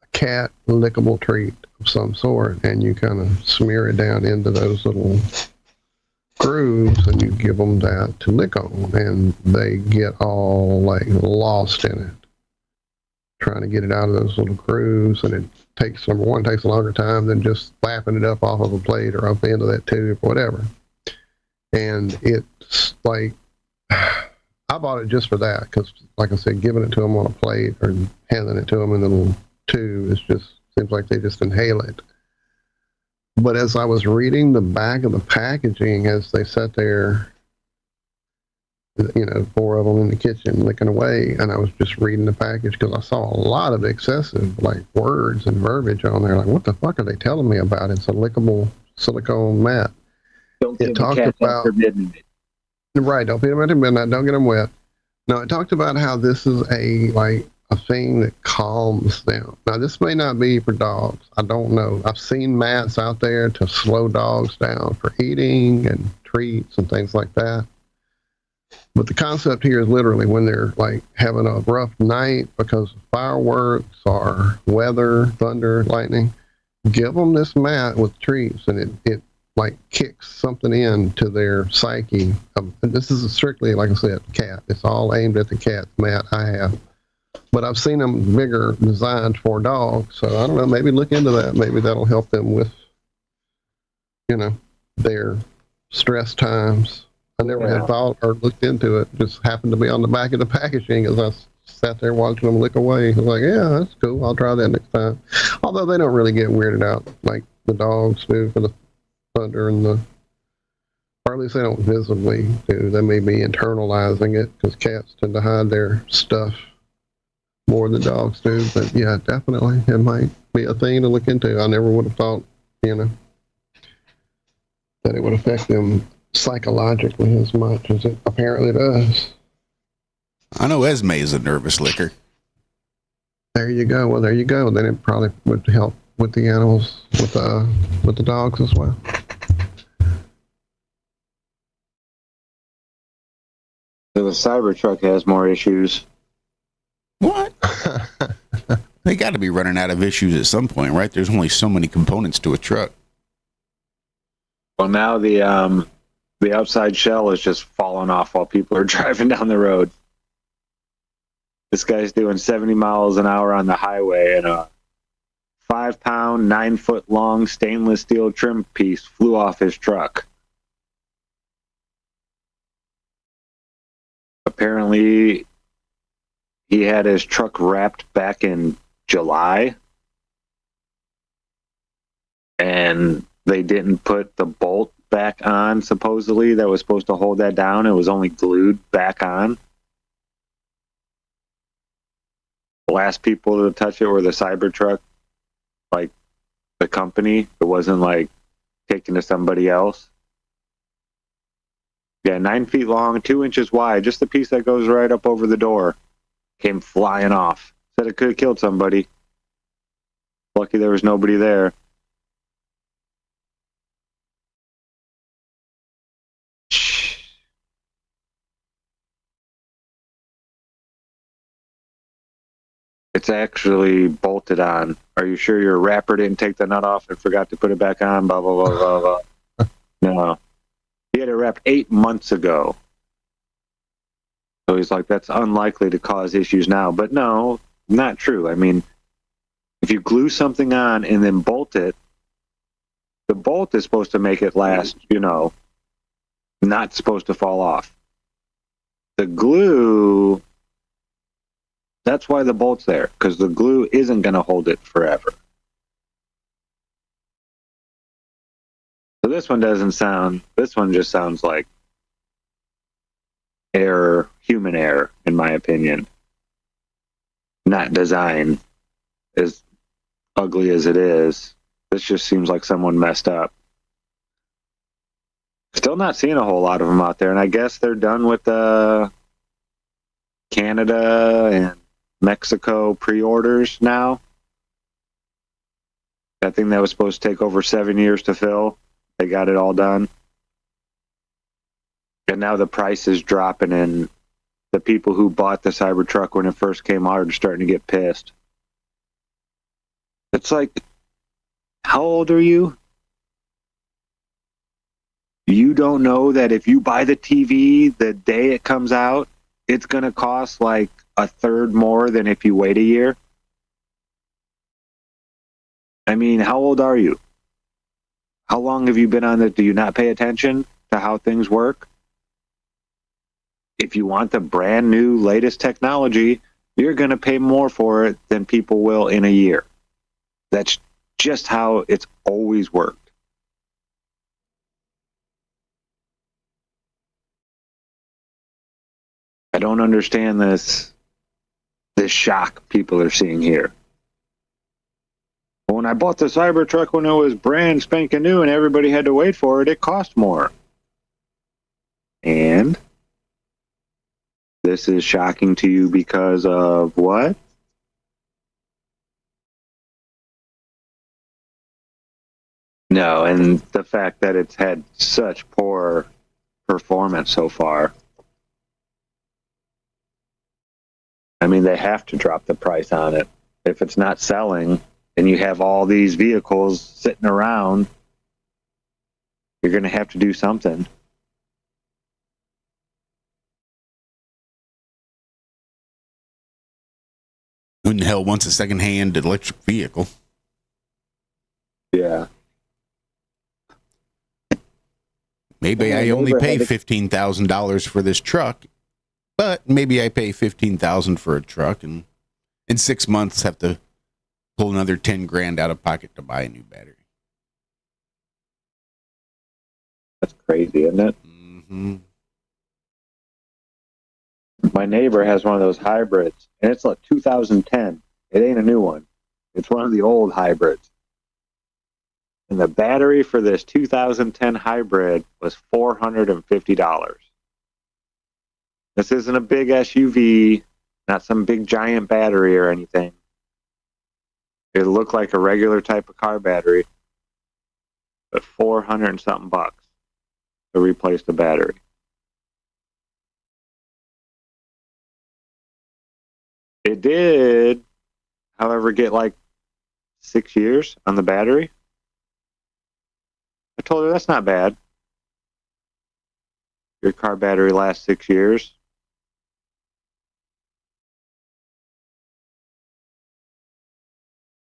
a cat lickable treat of some sort and you kind of smear it down into those little grooves and you give them that to lick on. And they get all like lost in it, trying to get it out of those little grooves. And it takes, number one, takes a longer time than just slapping it up off of a plate or off the end of that tube or whatever. And it's like, I bought it just for that because, like I said, giving it to them on a plate or handing it to them in the little tube is just, seems like they just inhale it. But as I was reading the back of the packaging, as they sat there, you know, 4 of them in the kitchen licking away, and I was just reading the package because I saw a lot of excessive, like, words and verbiage on there. Like, what the fuck are they telling me about? It's a lickable silicone mat. Don't give the cat about forbidden. Right, don't feed them after midnight, don't get them wet. No, it talked about how this is a thing that calms them. Now, this may not be for dogs. I don't know. I've seen mats out there to slow dogs down for eating and treats and things like that. But the concept here is literally when they're like having a rough night because of fireworks or weather, thunder, lightning, give them this mat with treats and it like kicks something into their psyche. This is strictly, like I said, cat. It's all aimed at the cat mat I have. But I've seen them bigger designed for dogs. So I don't know, maybe look into that. Maybe that'll help them with, you know, their stress times. I never had thought or looked into it. Just happened to be on the back of the packaging as I sat there watching them lick away. I was like, yeah, that's cool. I'll try that next time. Although they don't really get weirded out like the dogs do for the thunder and the, or at least they don't visibly do. They may be internalizing it because cats tend to hide their stuff more than dogs do. But yeah, definitely it might be a thing to look into. I never would have thought, you know, that it would affect them psychologically as much as it apparently does. I know Esme is a nervous licker. There you go. Well, there you go. Then it probably would help with the animals, with the dogs as well. So the Cybertruck has more issues. What? They got to be running out of issues at some point, right? There's only so many components to a truck. Well, now the outside shell is just falling off while people are driving down the road. This guy's doing 70 miles an hour on the highway, and a 5-pound, 9-foot-long stainless steel trim piece flew off his truck. Apparently, he had his truck wrapped back in July, and they didn't put the bolt back on, supposedly, that was supposed to hold that down. It was only glued back on. The last people to touch it were the Cybertruck, like the company. It wasn't like taken to somebody else. Yeah, 9 feet long, 2 inches wide, just the piece that goes right up over the door. Came flying off. Said it could have killed somebody. Lucky there was nobody there. It's actually bolted on. Are you sure your wrapper didn't take the nut off and forgot to put it back on? Blah, blah, blah, blah, blah. No. He had it wrapped 8 months ago. So he's like, that's unlikely to cause issues now. But no, not true. I mean, if you glue something on and then bolt it, the bolt is supposed to make it last, not supposed to fall off. The glue, that's why the bolt's there, because the glue isn't going to hold it forever. So this one just sounds like error, human error, in my opinion. Not design. As ugly as it is, this just seems like someone messed up. Still not seeing a whole lot of them out there, and I guess they're done with Canada and Mexico pre-orders now. That thing that was supposed to take over 7 years to fill, they got it all done. And now the price is dropping, and the people who bought the Cybertruck when it first came out are starting to get pissed. It's like, how old are you? You don't know that if you buy the TV the day it comes out, it's going to cost like a third more than if you wait a year? I mean, how old are you? How long have you been on it? Do you not pay attention to how things work? If you want the brand new latest technology, you're going to pay more for it than people will in a year. That's just how it's always worked. I don't understand this shock people are seeing here. When I bought the Cybertruck when it was brand spanking new and everybody had to wait for it, it cost more. And this is shocking to you because of what? No, and the fact that it's had such poor performance so far. I mean, they have to drop the price on it. If it's not selling and you have all these vehicles sitting around, you're going to have to do something. Who in the hell wants a second-hand electric vehicle? Yeah. Maybe I only pay $15,000 for this truck, but maybe I pay $15,000 for a truck, and in 6 months have to pull another $10,000 out of pocket to buy a new battery. That's crazy, isn't it? Mm-hmm. My neighbor has one of those hybrids, and it's like 2010. It ain't a new one. It's one of the old hybrids. And the battery for this 2010 hybrid was $450. This isn't a big SUV, not some big giant battery or anything. It looked like a regular type of car battery, but $400 and something bucks to replace the battery. It did, however, get like 6 years on the battery. I told her that's not bad. Your car battery lasts 6 years.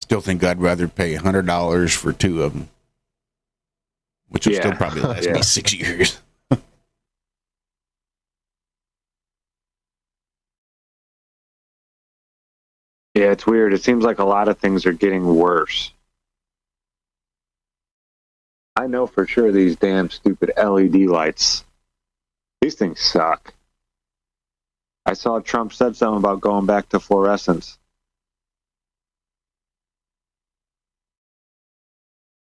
Still think I'd rather pay $100 for two of them, which will still probably last me 6 years. Yeah, it's weird. It seems like a lot of things are getting worse. I know for sure these damn stupid LED lights, these things suck. I saw Trump said something about going back to fluorescence.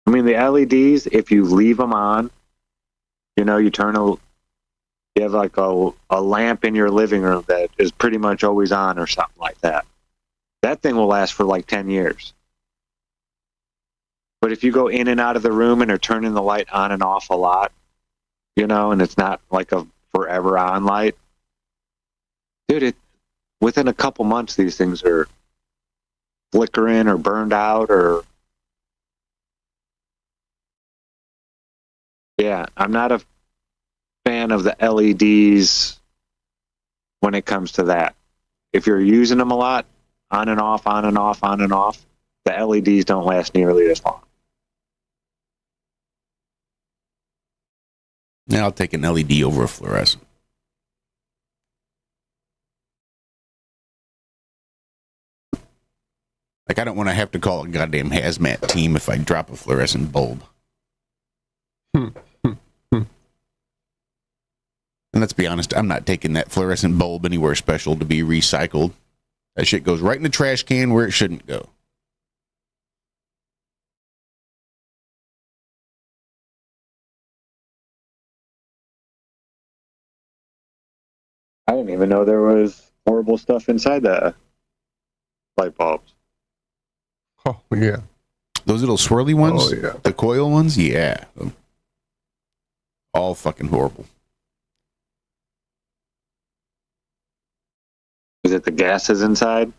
I mean, the LEDs, if you leave them on, you have like a lamp in your living room that is pretty much always on or something like that. That thing will last for like 10 years. But if you go in and out of the room and are turning the light on and off a lot, and it's not like a forever on light, dude, within a couple months, these things are flickering or burned out or... Yeah, I'm not a fan of the LEDs when it comes to that. If you're using them a lot, on and off, on and off, on and off, the LEDs don't last nearly as long. Now I'll take an LED over a fluorescent. Like, I don't want to have to call a goddamn hazmat team if I drop a fluorescent bulb. And let's be honest, I'm not taking that fluorescent bulb anywhere special to be recycled. That shit goes right in the trash can where it shouldn't go. I didn't even know there was horrible stuff inside the light bulbs. Oh, yeah. Those little swirly ones? Oh, yeah. The coil ones? Yeah. All fucking horrible. Is it the gases inside?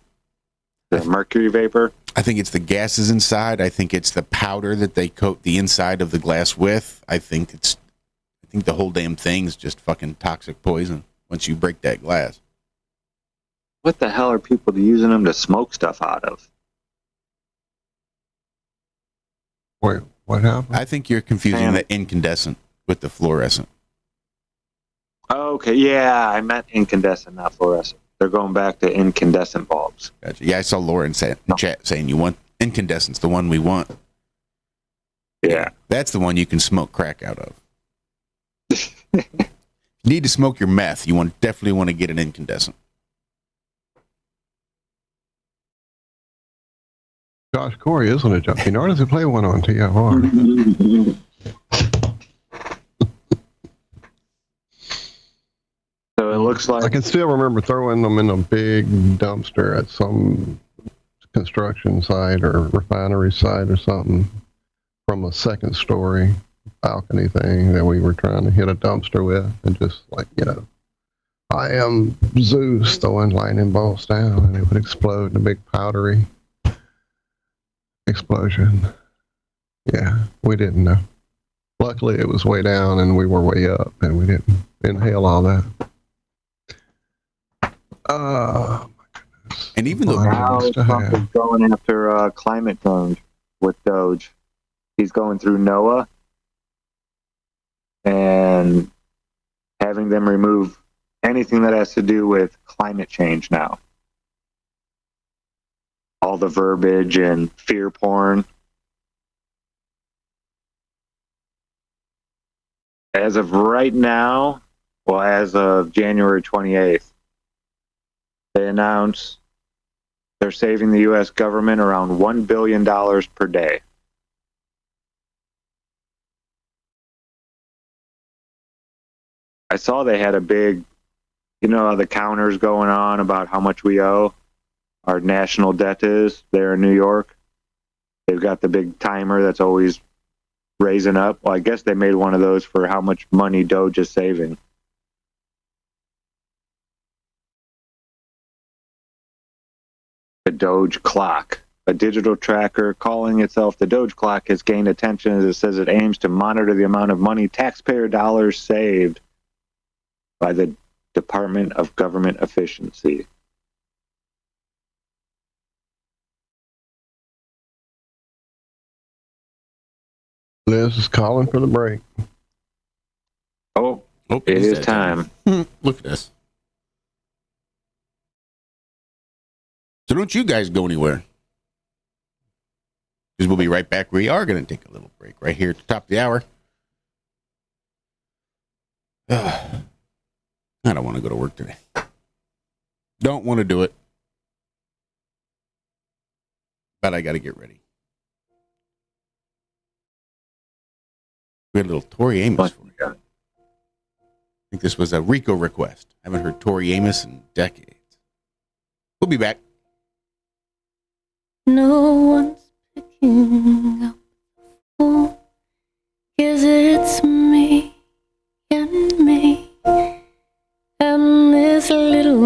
The mercury vapor? I think it's the gases inside. I think it's the powder that they coat the inside of the glass with. I think the whole damn thing's just fucking toxic poison once you break that glass. What the hell are people using them to smoke stuff out of? Wait, what happened? I think you're confusing the incandescent with the fluorescent. Okay, yeah, I meant incandescent, not fluorescent. They're going back to incandescent bulbs. Gotcha. Yeah, I saw Lauren in chat saying you want incandescent's the one we want. Yeah. That's the one you can smoke crack out of. You need to smoke your meth. You definitely want to get an incandescent. Josh Corey isn't a jumping artist who play one on TFR. So it looks like... I can still remember throwing them in a big dumpster at some construction site or refinery site or something from a second story balcony thing that we were trying to hit a dumpster with, and just like, I am Zeus throwing lightning bolts down and it would explode in a big powdery explosion. Yeah, we didn't know. Luckily it was way down and we were way up and we didn't inhale all that. Oh my goodness. And even though now Trump is going after climate change with Doge, he's going through NOAA and having them remove anything that has to do with climate change now. All the verbiage and fear porn. As of right now, well, as of January 28th, they announced they're saving the U.S. government around $1 billion per day. I saw they had a big, the counters going on about how much we owe. Our national debt is there in New York. They've got the big timer that's always raising up. Well, I guess they made one of those for how much money Doge is saving. The Doge clock, a digital tracker calling itself the Doge clock, has gained attention as it says it aims to monitor the amount of money taxpayer dollars saved by the Department of Government Efficiency. Liz is calling for the break. Oh, it is time. Look at this. So don't you guys go anywhere. Because we'll be right back. We are going to take a little break right here at the top of the hour. I don't want to go to work today. Don't want to do it. But I got to get ready. We had a little Tori Amos for you. I think this was a Rico request. I haven't heard Tori Amos in decades. We'll be back. No one's picking up the phone, 'cause it's me and me and this little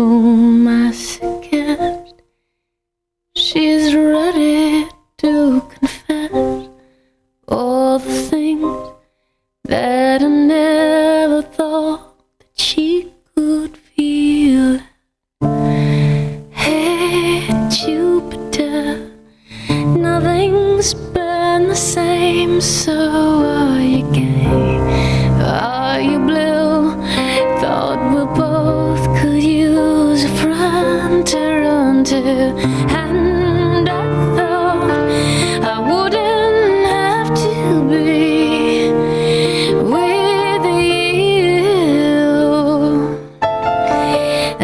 masochist. She's right Jupiter. Nothing's been the same, so are you gay? Are you blue? Thought we both could use a friend to run to. And I thought I wouldn't have to be with you.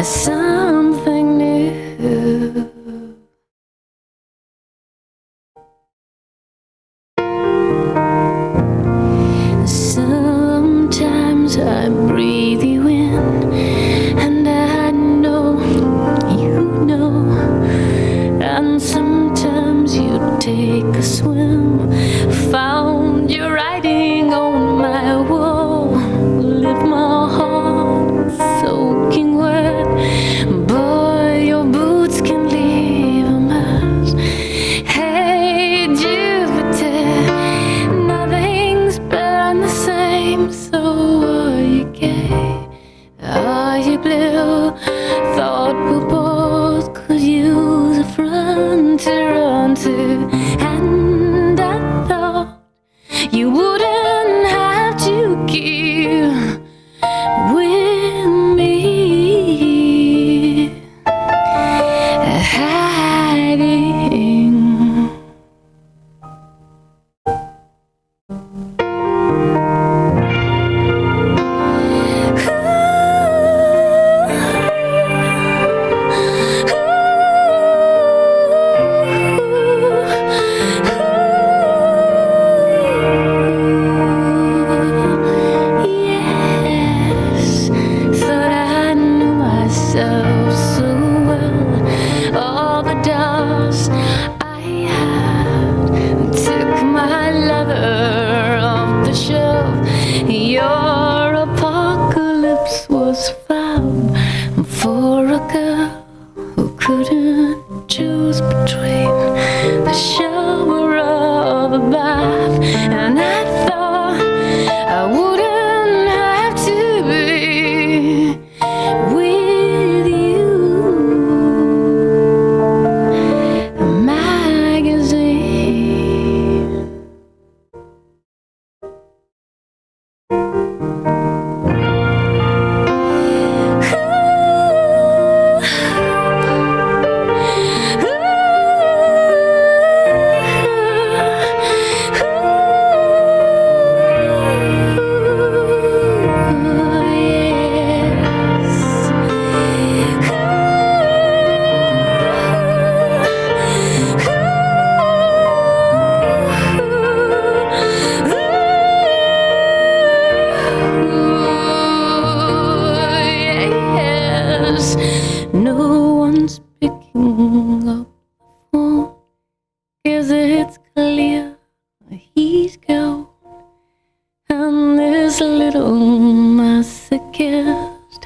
Something new. Sometimes I breathe you in, and I know you know. And sometimes you take a swim, found your writing on my wall, left my heart soaking wet. Boy, your boots can leave a mess. Hey, Jupiter, nothing's been the same, so are you gay? Are you blue? Thought we both could use a friend to run to. And I thought you wouldn't have to give with me. Hiding. Yes, thought I knew myself so well. All the dust I had took my leather off the shelf. Your apocalypse was found for a girl who couldn't choose between the shower or the bath. And I thought I wouldn't have to be with you. A magazine. No one's picking up the phone, 'cause it's clear he's gone. And this little masochist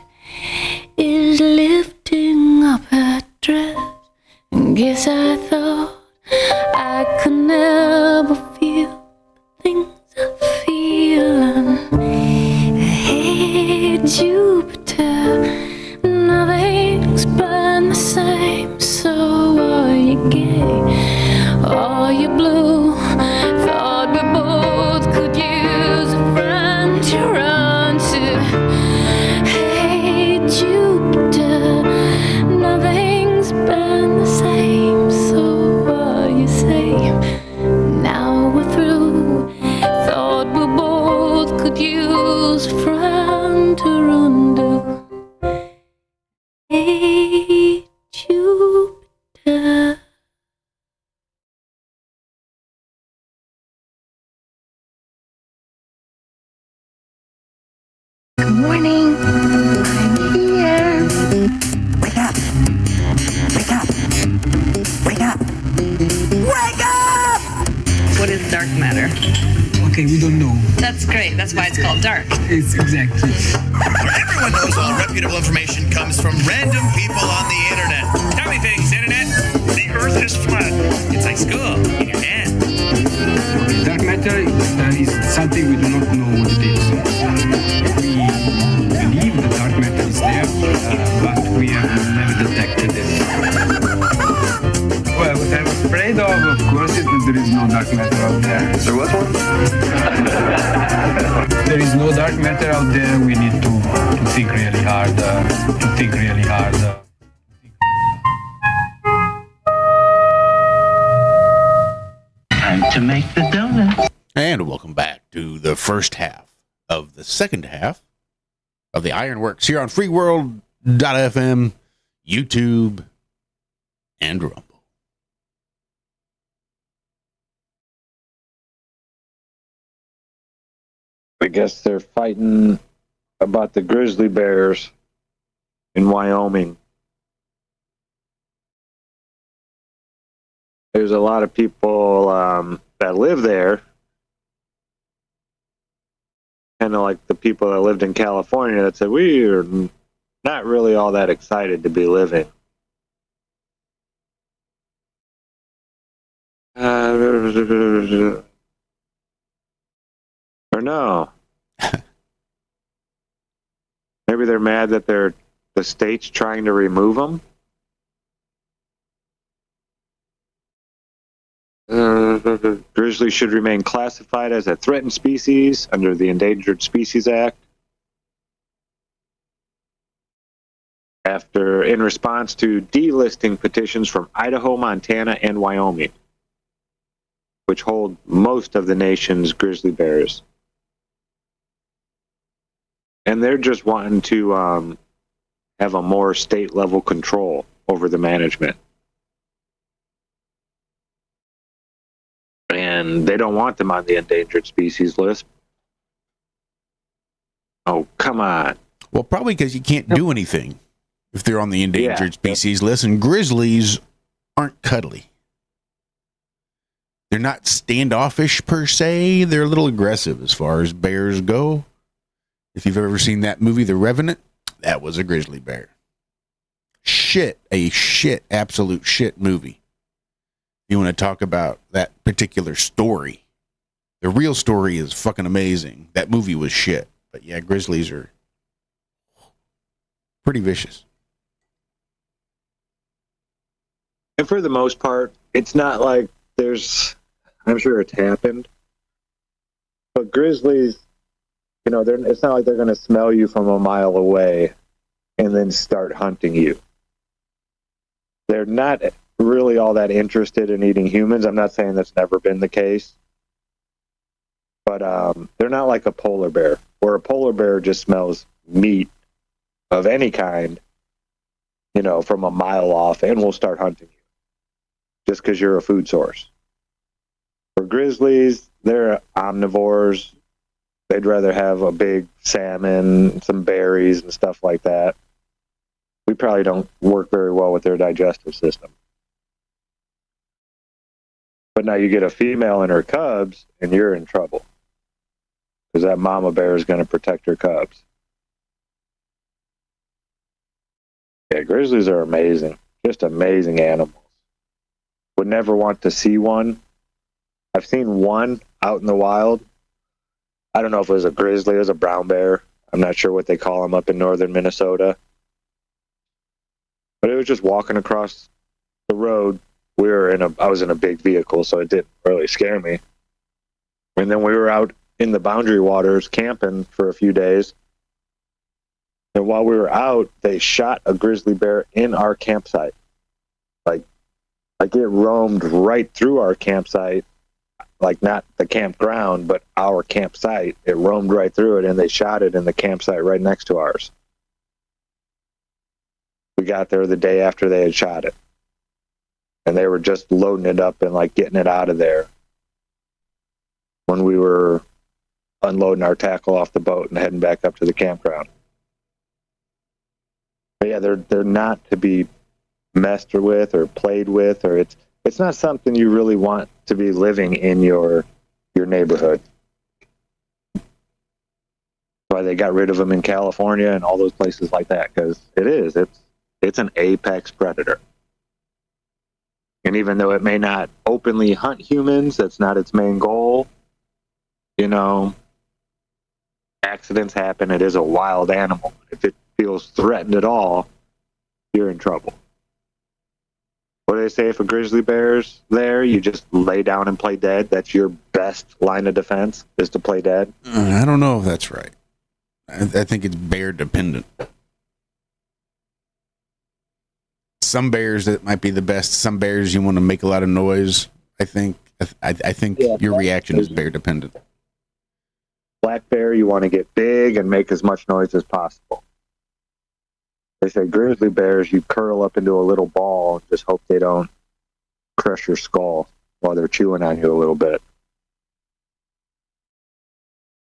is lifting up her dress. Guess I thought I could never feel the things I feel. And hey, Jupiter, nothing's been the same, so are you gay? Are you blue? Thought we both could use a friend to run to. Hey, Jupiter, nothing's been the same, so are you safe? Now we're through. Thought we both could use a friend to run to. Hey, Jupiter. Good morning. I'm here. Wake up. Wake up. Wake up. Wake up! What is dark matter? Okay, we don't know. That's great. That's why it's called dark. It's exactly. Where everyone knows all reputable information comes from random people on the internet. Tell me things, internet. The earth is flat. It's like school in your head. Okay, dark matter, that is something we do not know what it is. We believe the dark matter is there, but we have never detected it. there is no dark matter out there. There was one? There is no dark matter out there. We need to think really hard. Time to make the donut. And welcome back to the first half of the second half of the Ironworks here on freeworld.fm, YouTube, and Rumble. I guess they're fighting about the grizzly bears in Wyoming. There's a lot of people that live there, kind of like the people that lived in California, that said, we are not really all that excited to be living. Or no. Maybe they're mad that the state's trying to remove them. Grizzly should remain classified as a threatened species under the Endangered Species Act. In response to delisting petitions from Idaho, Montana, and Wyoming, which hold most of the nation's grizzly bears. And they're just wanting to have a more state-level control over the management. And they don't want them on the endangered species list. Oh, come on. Well, probably because you can't do anything if they're on the endangered species list, and grizzlies aren't cuddly. They're not standoffish per se. They're a little aggressive as far as bears go. If you've ever seen that movie, The Revenant, that was a grizzly bear. Absolute shit movie. You want to talk about that particular story. The real story is fucking amazing. That movie was shit. But yeah, grizzlies are pretty vicious. And for the most part, it's not like I'm sure it's happened, but grizzlies, it's not like they're going to smell you from a mile away and then start hunting you. They're not really all that interested in eating humans. I'm not saying that's never been the case, but they're not like a polar bear, where a polar bear just smells meat of any kind, from a mile off and will start hunting you just because you're a food source. For grizzlies, they're omnivores. They'd rather have a big salmon, some berries and stuff like that. We probably don't work very well with their digestive system. But now you get a female and her cubs, and you're in trouble. Because that mama bear is going to protect her cubs. Yeah, grizzlies are amazing. Just amazing animals. Would never want to see one. I've seen one out in the wild. I don't know if it was a grizzly, it was a brown bear. I'm not sure what they call them up in northern Minnesota. But it was just walking across the road. I was in a big vehicle, so it didn't really scare me. And then we were out in the Boundary Waters camping for a few days. And while we were out, they shot a grizzly bear in our campsite. Like it roamed right through our campsite, like not the campground, but our campsite. It roamed right through it, and they shot it in the campsite right next to ours. We got there the day after they had shot it. And they were just loading it up and getting it out of there when we were unloading our tackle off the boat and heading back up to the campground. But yeah, they're not to be messed with or played with, or it's not something you really want to be living in your neighborhood. That's why they got rid of them in California and all those places like that, because it's an apex predator. And even though it may not openly hunt humans, that's not its main goal. Accidents happen. It is a wild animal. If it feels threatened at all, you're in trouble. What do they say? If a grizzly bear's there, you just lay down and play dead. That's your best line of defense, is to play dead. I don't know if that's right. I think it's bear dependent. Some bears that might be the best. Some bears you want to make a lot of noise. I think your reaction is bear dependent. Black bear, you want to get big and make as much noise as possible. They say grizzly bears, you curl up into a little ball and just hope they don't crush your skull while they're chewing on you a little bit.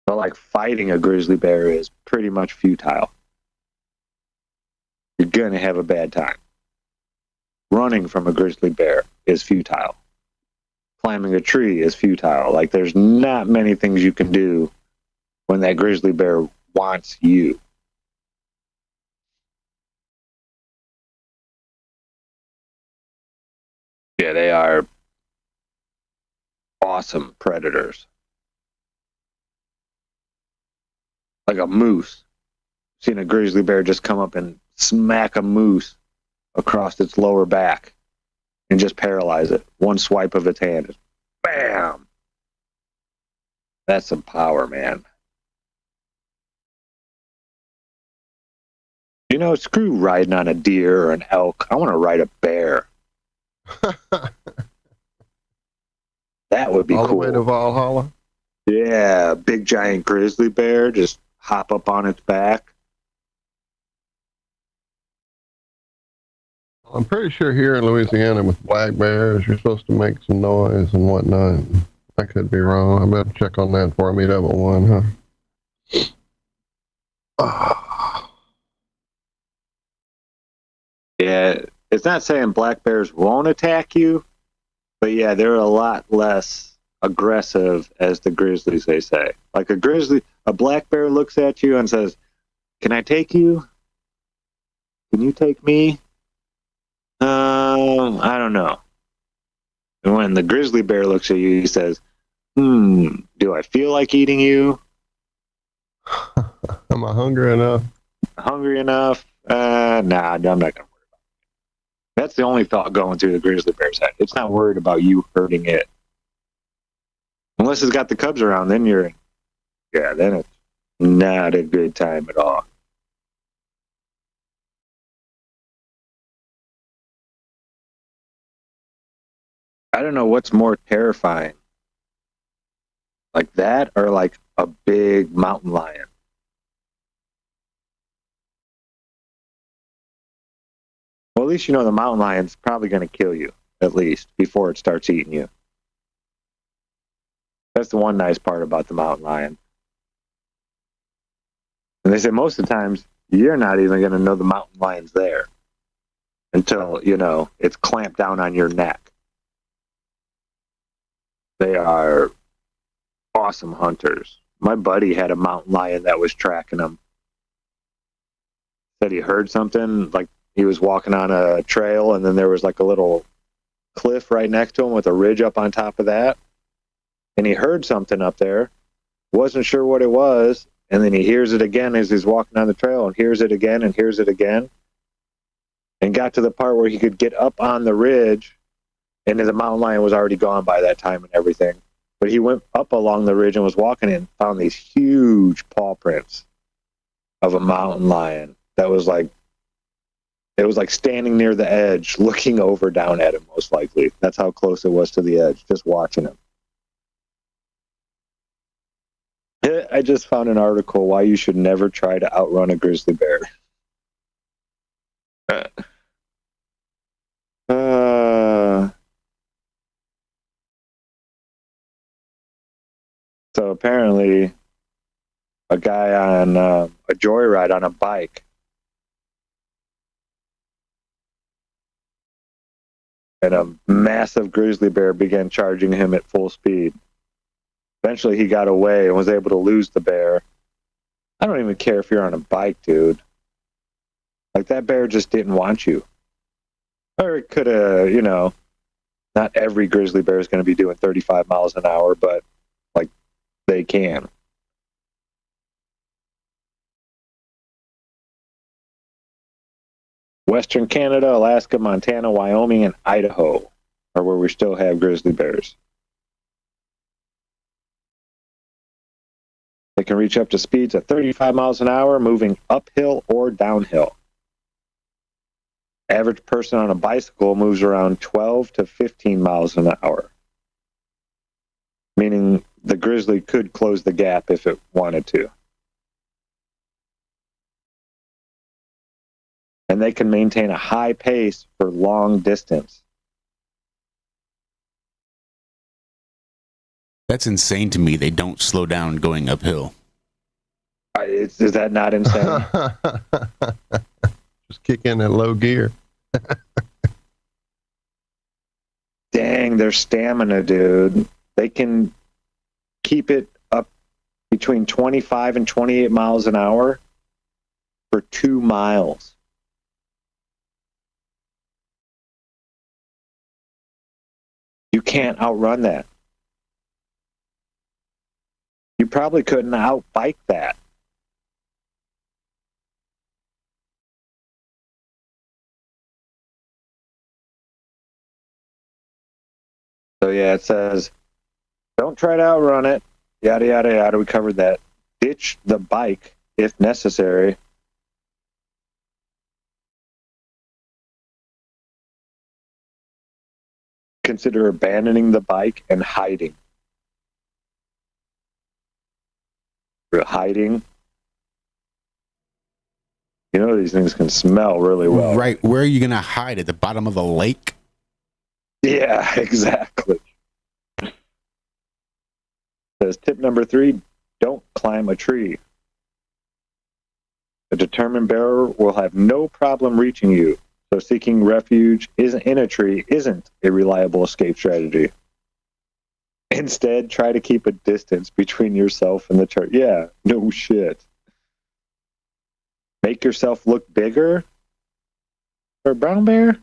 But like fighting a grizzly bear is pretty much futile. You're going to have a bad time. Running from a grizzly bear is futile. Climbing a tree is futile. Like there's not many things you can do when that grizzly bear wants you. Yeah, they are awesome predators. Like a moose. Seen a grizzly bear just come up and smack a moose across its lower back and just paralyze it. One swipe of its hand. Just bam! That's some power, man. You know, screw riding on a deer or an elk. I want to ride a bear. That would be all cool. the way to Valhalla. Yeah, big giant grizzly bear, just hop up on its back. I'm pretty sure here in Louisiana with black bears, you're supposed to make some noise and whatnot. I could be wrong. I better check on that before I meet up with one, huh? Yeah, it's not saying black bears won't attack you, but yeah, they're a lot less aggressive as the grizzlies, they say. Like a black bear looks at you and says, "Can I take you? Can you take me?" I don't know. And when the grizzly bear looks at you, he says, do I feel like eating you? Am I hungry enough? Hungry enough? Nah, I'm not going to worry about it. That's the only thought going through the grizzly bear's head. It's not worried about you hurting it. Unless it's got the cubs around, then then it's not a good time at all. I don't know what's more terrifying. Like that or like a big mountain lion. Well, at least you know the mountain lion's probably going to kill you, at least, before it starts eating you. That's the one nice part about the mountain lion. And they say most of the times, you're not even going to know the mountain lion's there until, it's clamped down on your neck. They are awesome hunters. My buddy had a mountain lion that was tracking him. Said he heard something, like he was walking on a trail, and then there was like a little cliff right next to him with a ridge up on top of that. And he heard something up there, wasn't sure what it was, and then he hears it again as he's walking on the trail, and hears it again, and hears it again, and got to the part where he could get up on the ridge, and the mountain lion was already gone by that time and everything. But he went up along the ridge and was walking and found these huge paw prints of a mountain lion that was like, it was like standing near the edge, looking over down at him, most likely. That's how close it was to the edge, just watching him. I just found an article why you should never try to outrun a grizzly bear. So apparently, a guy on a joyride on a bike and a massive grizzly bear began charging him at full speed. Eventually, he got away and was able to lose the bear. I don't even care if you're on a bike, dude. Like, that bear just didn't want you. Or it could have, not every grizzly bear is going to be doing 35 miles an hour, but they can. Western Canada, Alaska, Montana, Wyoming, and Idaho are where we still have grizzly bears. They can reach up to speeds of 35 miles an hour, moving uphill or downhill. Average person on a bicycle moves around 12 to 15 miles an hour, meaning the grizzly could close the gap if it wanted to. And they can maintain a high pace for long distance. That's insane to me. They don't slow down going uphill. Is that not insane? Just kick in that low gear. Dang, their stamina, dude. They can keep it up between 25 and 28 miles an hour for 2 miles. You can't outrun that. You probably couldn't outbike that. So yeah, it says, don't try to outrun it. Yada, yada, yada. We covered that. Ditch the bike if necessary. Consider abandoning the bike and hiding. For hiding. You know these things can smell really well. Right. Where are you going to hide? At the bottom of the lake? Yeah, exactly. Says tip number 3, don't climb a tree. A determined bearer will have no problem reaching you, so seeking refuge in a tree isn't a reliable escape strategy. Instead, try to keep a distance between yourself and the tree. Yeah, no shit. Make yourself look bigger for a brown bear?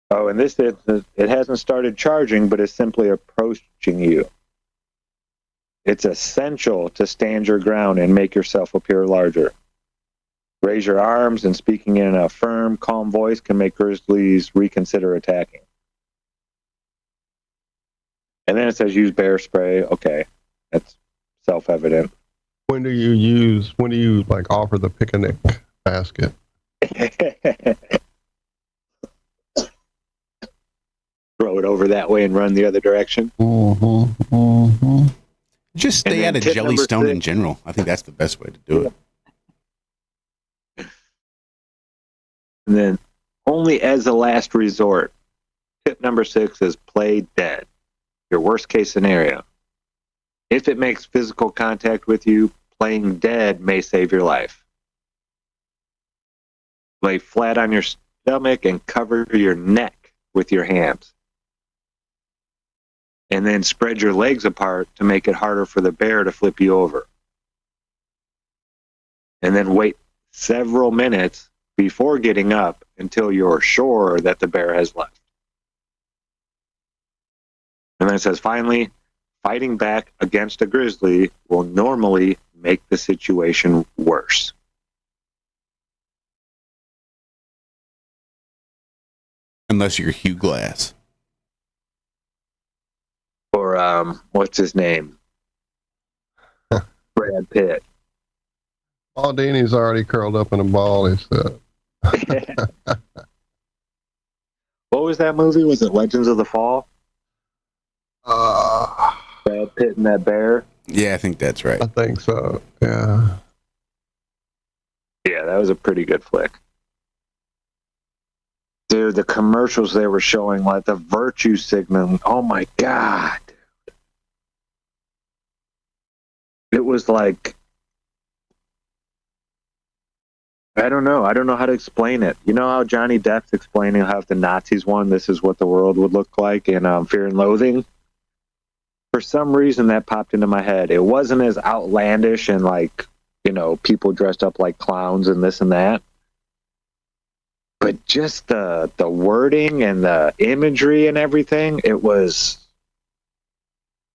Oh, and this, it hasn't started charging, but is simply approaching you. It's essential to stand your ground and make yourself appear larger. Raise your arms, and speaking in a firm, calm voice can make grizzlies reconsider attacking. And then it says use bear spray. Okay, that's self-evident. When do you like offer the picnic basket? Throw it over that way and run the other direction. Just stay out of Jellystone in general. I think that's the best way to do it. And then only as a last resort. Tip number 6 is play dead. Your worst case scenario. If it makes physical contact with you, playing dead may save your life. Lay flat on your stomach and cover your neck with your hands. And then spread your legs apart to make it harder for the bear to flip you over. And then wait several minutes before getting up until you're sure that the bear has left. And then it says, finally, fighting back against a grizzly will normally make the situation worse. Unless you're Hugh Glass. Or, what's his name? Brad Pitt. Aldini's already curled up in a ball, he said. What was that movie? Was it Legends of the Fall? Brad Pitt and that bear? Yeah, I think that's right. I think so, yeah. Yeah, that was a pretty good flick. Dude, the commercials they were showing, like the virtue signal, oh my God. It was like, I don't know how to explain it. You know how Johnny Depp's explaining how if the Nazis won, this is what the world would look like in Fear and Loathing? For some reason, that popped into my head. It wasn't as outlandish and like, you know, people dressed up like clowns and this and that. But just the wording and the imagery and everything, it was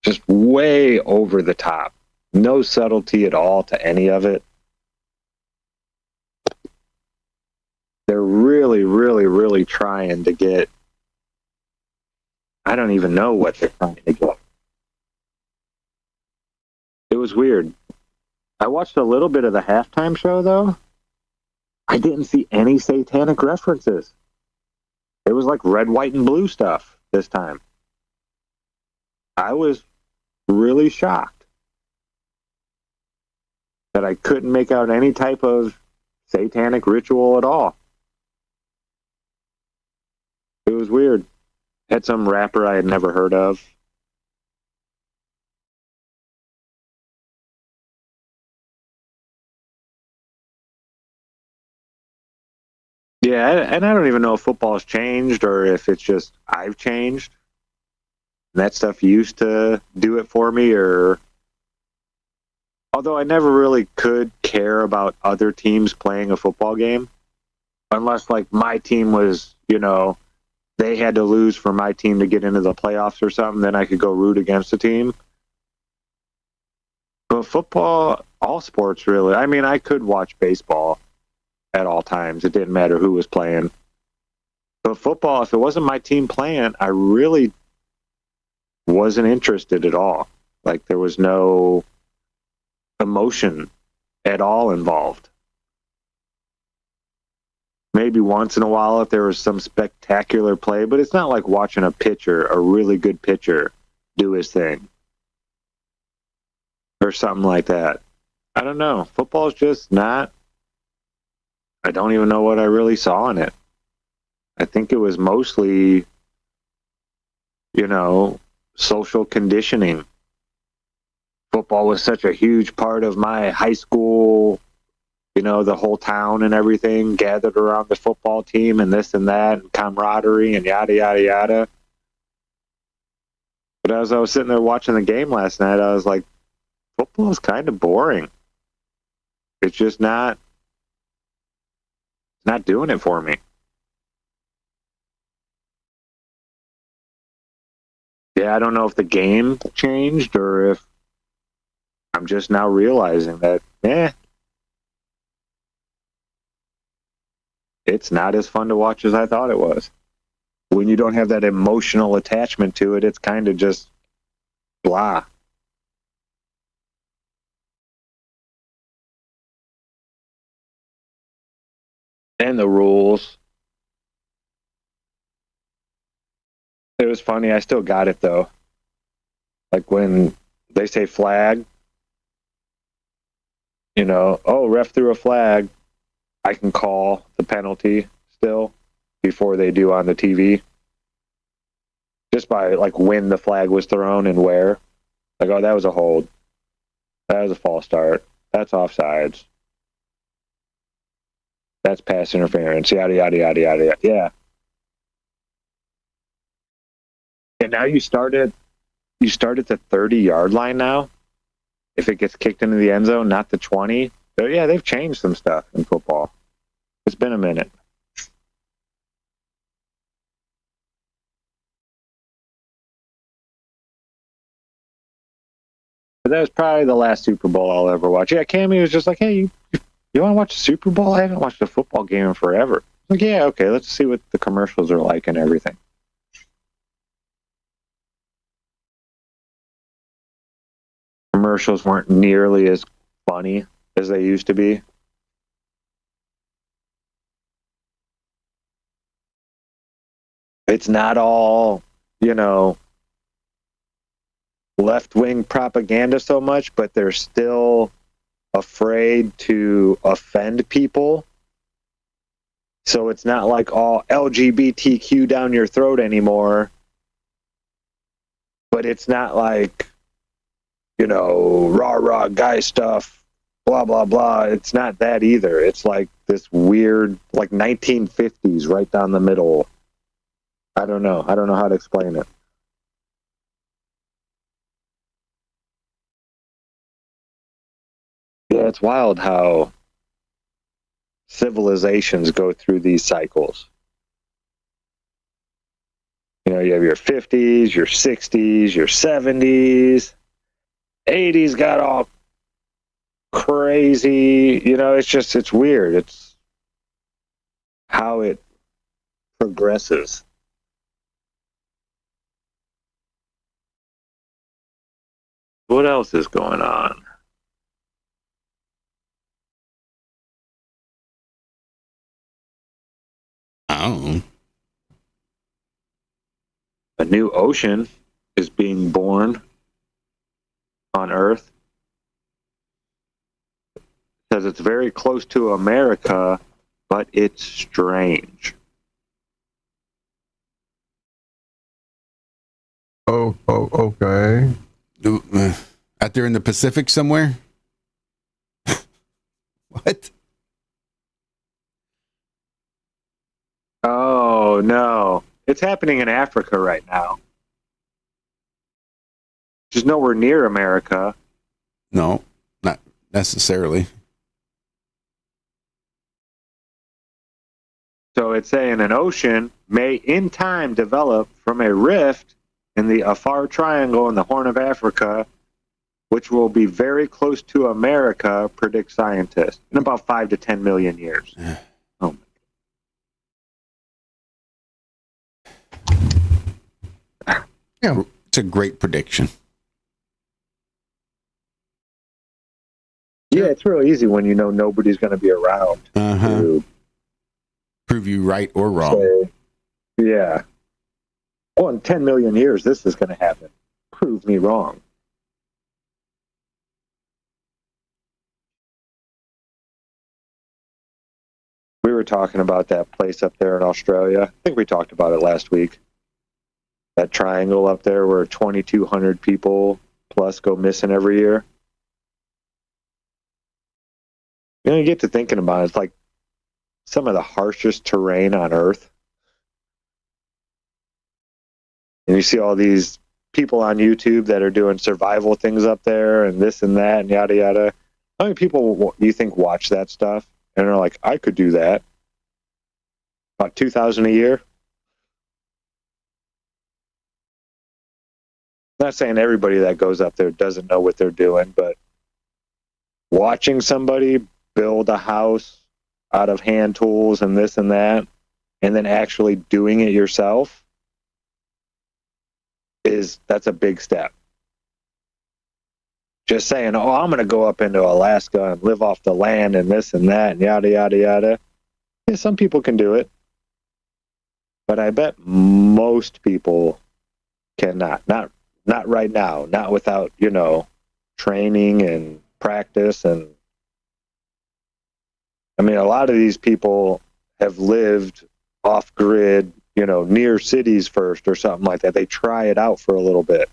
just way over the top. No subtlety at all to any of it. really, really, really trying to get. I don't even know what they're trying to get. It was weird. I watched a little bit of the halftime show, though. I didn't see any satanic references. It was like red, white, and blue stuff this time. I was really shocked that I couldn't make out any type of satanic ritual at all. It was weird. Had some rapper I had never heard of. Yeah, and I don't even know if football has changed or if it's just I've changed. And that stuff used to do it for me, or although I never really could care about other teams playing a football game, unless like my team was, they had to lose for my team to get into the playoffs or something, then I could go root against the team. But football, all sports really, I mean, I could watch baseball at all times. It didn't matter who was playing. But football, if it wasn't my team playing, I really wasn't interested at all. Like there was no emotion at all involved. Maybe once in a while if there was some spectacular play, but it's not like watching a really good pitcher, do his thing. Or something like that. I don't know. Football is just not. I don't even know what I really saw in it. I think it was mostly, social conditioning. Football was such a huge part of my high school, the whole town and everything gathered around the football team and this and that and camaraderie and yada, yada, yada. But as I was sitting there watching the game last night, I was like, football is kind of boring. It's just not doing it for me. Yeah, I don't know if the game changed or if I'm just now realizing that, it's not as fun to watch as I thought it was. When you don't have that emotional attachment to it, it's kind of just blah. And the rules. It was funny. I still got it, though. Like when they say flag, ref threw a flag, I can call the penalty still before they do on the TV. Just by, like, when the flag was thrown and where. Like, oh, that was a hold. That was a false start. That's offsides. That's pass interference, yada, yada, yada, yada, yada. Yeah. And now you start at the 30-yard line now. If it gets kicked into the end zone, not the 20. So, yeah, they've changed some stuff in football. It's been a minute. But that was probably the last Super Bowl I'll ever watch. Yeah, Cami was just like, hey, you want to watch the Super Bowl? I haven't watched a football game in forever. I'm like, yeah, okay, let's see what the commercials are like and everything. Commercials weren't nearly as funny as they used to be. It's not all, left-wing propaganda so much, but they're still afraid to offend people. So it's not like all LGBTQ down your throat anymore. But it's not like, rah-rah guy stuff, blah, blah, blah. It's not that either. It's like this weird, like 1950s right down the middle. I don't know how to explain it. Yeah, it's wild how civilizations go through these cycles. You have your 50s, your 60s, your 70s, 80s got all crazy. It's weird. It's how it progresses. What else is going on? Oh. A new ocean is being born on Earth. It says it's very close to America, but it's strange. Oh, okay. Out there in the Pacific somewhere? What? Oh, no. It's happening in Africa right now. Just nowhere near America. No, not necessarily. So it's saying an ocean may in time develop from a rift in the Afar Triangle in the Horn of Africa, which will be very close to America, predict scientists, in about 5 to 10 million years. Oh, yeah, it's a great prediction. Yeah, it's real easy when you know nobody's going to be around to prove you right or wrong. say, yeah. Well, in 10 million years, this is going to happen. Prove me wrong. We were talking about that place up there in Australia. I think we talked about it last week. That triangle up there where 2,200 people plus go missing every year. You know, you get to thinking about it, it's like some of the harshest terrain on Earth. And you see all these people on YouTube that are doing survival things up there and this and that and yada yada. How many people you think watch that stuff and are like, I could do that? About 2,000 a year? I'm not saying everybody that goes up there doesn't know what they're doing, but watching somebody build a house out of hand tools and this and that, and then actually doing it yourself, that's a big step. Just saying, oh, I'm going to go up into Alaska and live off the land and this and that and yada, yada, yada. Yeah, some people can do it. But I bet most people cannot. Not right now. Not without, training and practice. And I mean, a lot of these people have lived off grid, near cities first or something like that. They try it out for a little bit.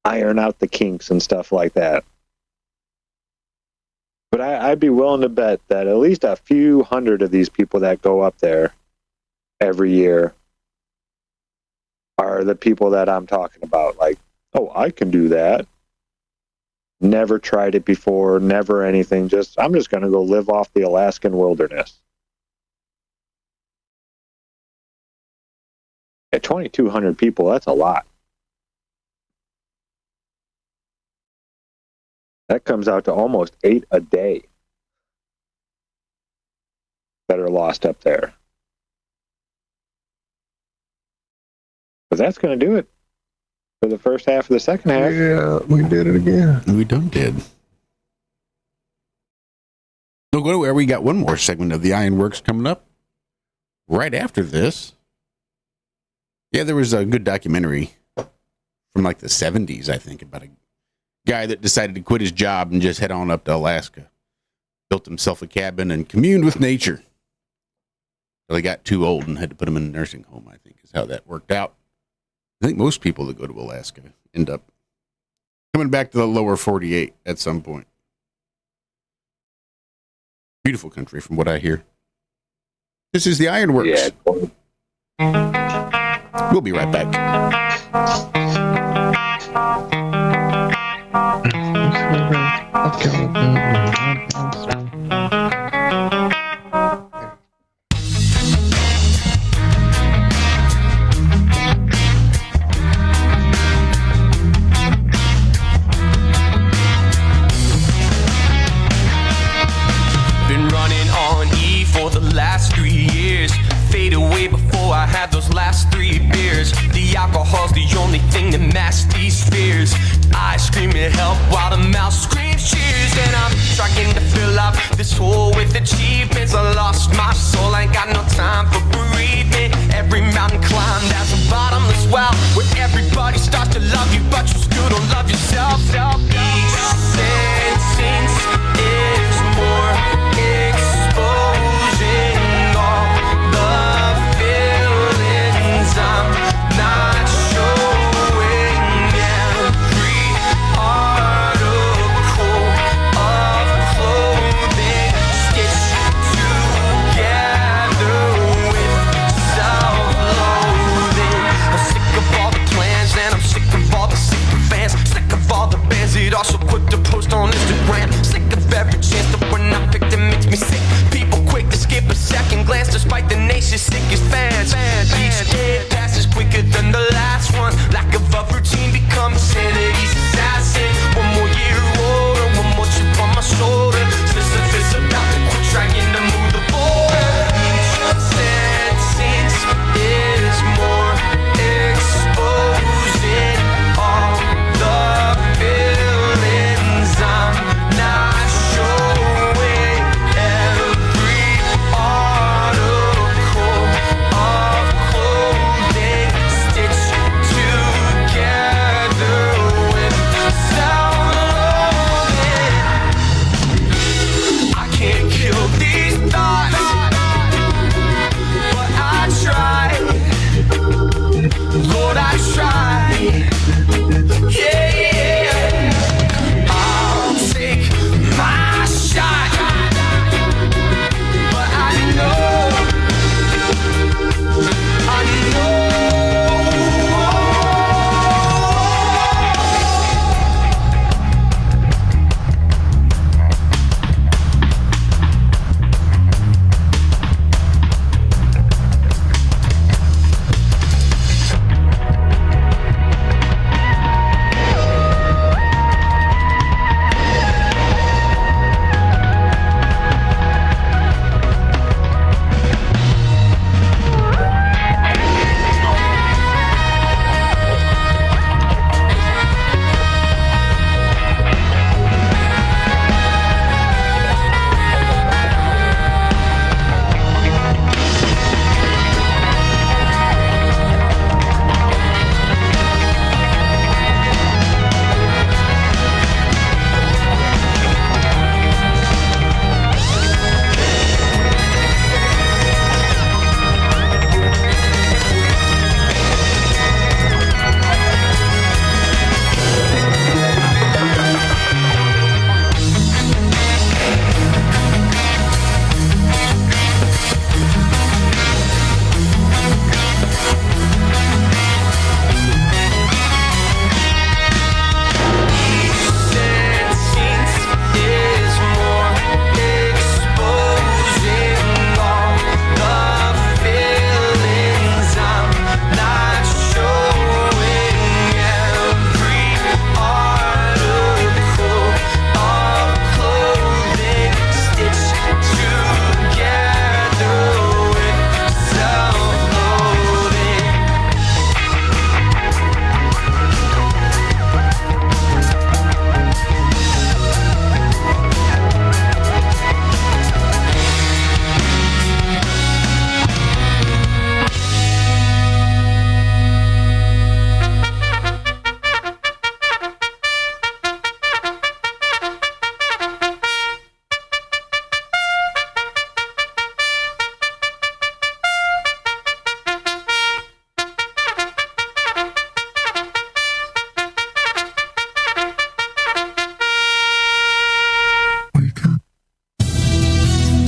Iron out the kinks and stuff like that. But I'd be willing to bet that at least a few hundred of these people that go up there every year are the people that I'm talking about. Like, oh, I can do that. Never tried it before, never anything. I'm just going to go live off the Alaskan wilderness. At 2,200 people, that's a lot. That comes out to almost 8 a day that are lost up there. But that's going to do it for the first half of the second half. Yeah, we did it again. We done did. So go to where we got one more segment of the IRONWORX coming up right after this. Yeah, there was a good documentary from like the 70s, I think, about a guy that decided to quit his job and just head on up to Alaska. Built himself a cabin and communed with nature. Well, he got too old and had to put him in a nursing home, I think, is how that worked out. I think most people that go to Alaska end up coming back to the lower 48 at some point. Beautiful country from what I hear. This is the IRONWORX. Yeah. We'll be right back. Been running on E for the last 3 years. Fade away before before I had those last 3 beers. The alcohol's the only thing that masks these fears. I scream at help while the mouth screams cheers. And I'm trying to fill up this hole with achievements. I lost my soul, ain't got no time for bereavement. Every mountain climbed has a bottomless well, where everybody starts to love you, but you still don't love yourself. Each sentence is more exposing all the feelings I'm not showing. Every article of clothing stitched together with self-loathing. I'm sick of all the plans and I'm sick of all the sycophants. Sick of all the bands that also quick to post on Instagram. Sick of every chance that when I pick them makes me sick. People quick to skip a second glance despite the nation's sickest fans. Each day passes quicker than the last one. Lack of a routine becomes sanity's assassin. One more year older, one more chip on my shoulder. Sisyphus about to quit trying to move the border. Each sentence is more exposing all the feelings I'm not showing. Every article of clothing stitched together with self-loathing. I can't kill these thoughts, but I try. Lord, I try. Yeah, I'll take my shot, but I know.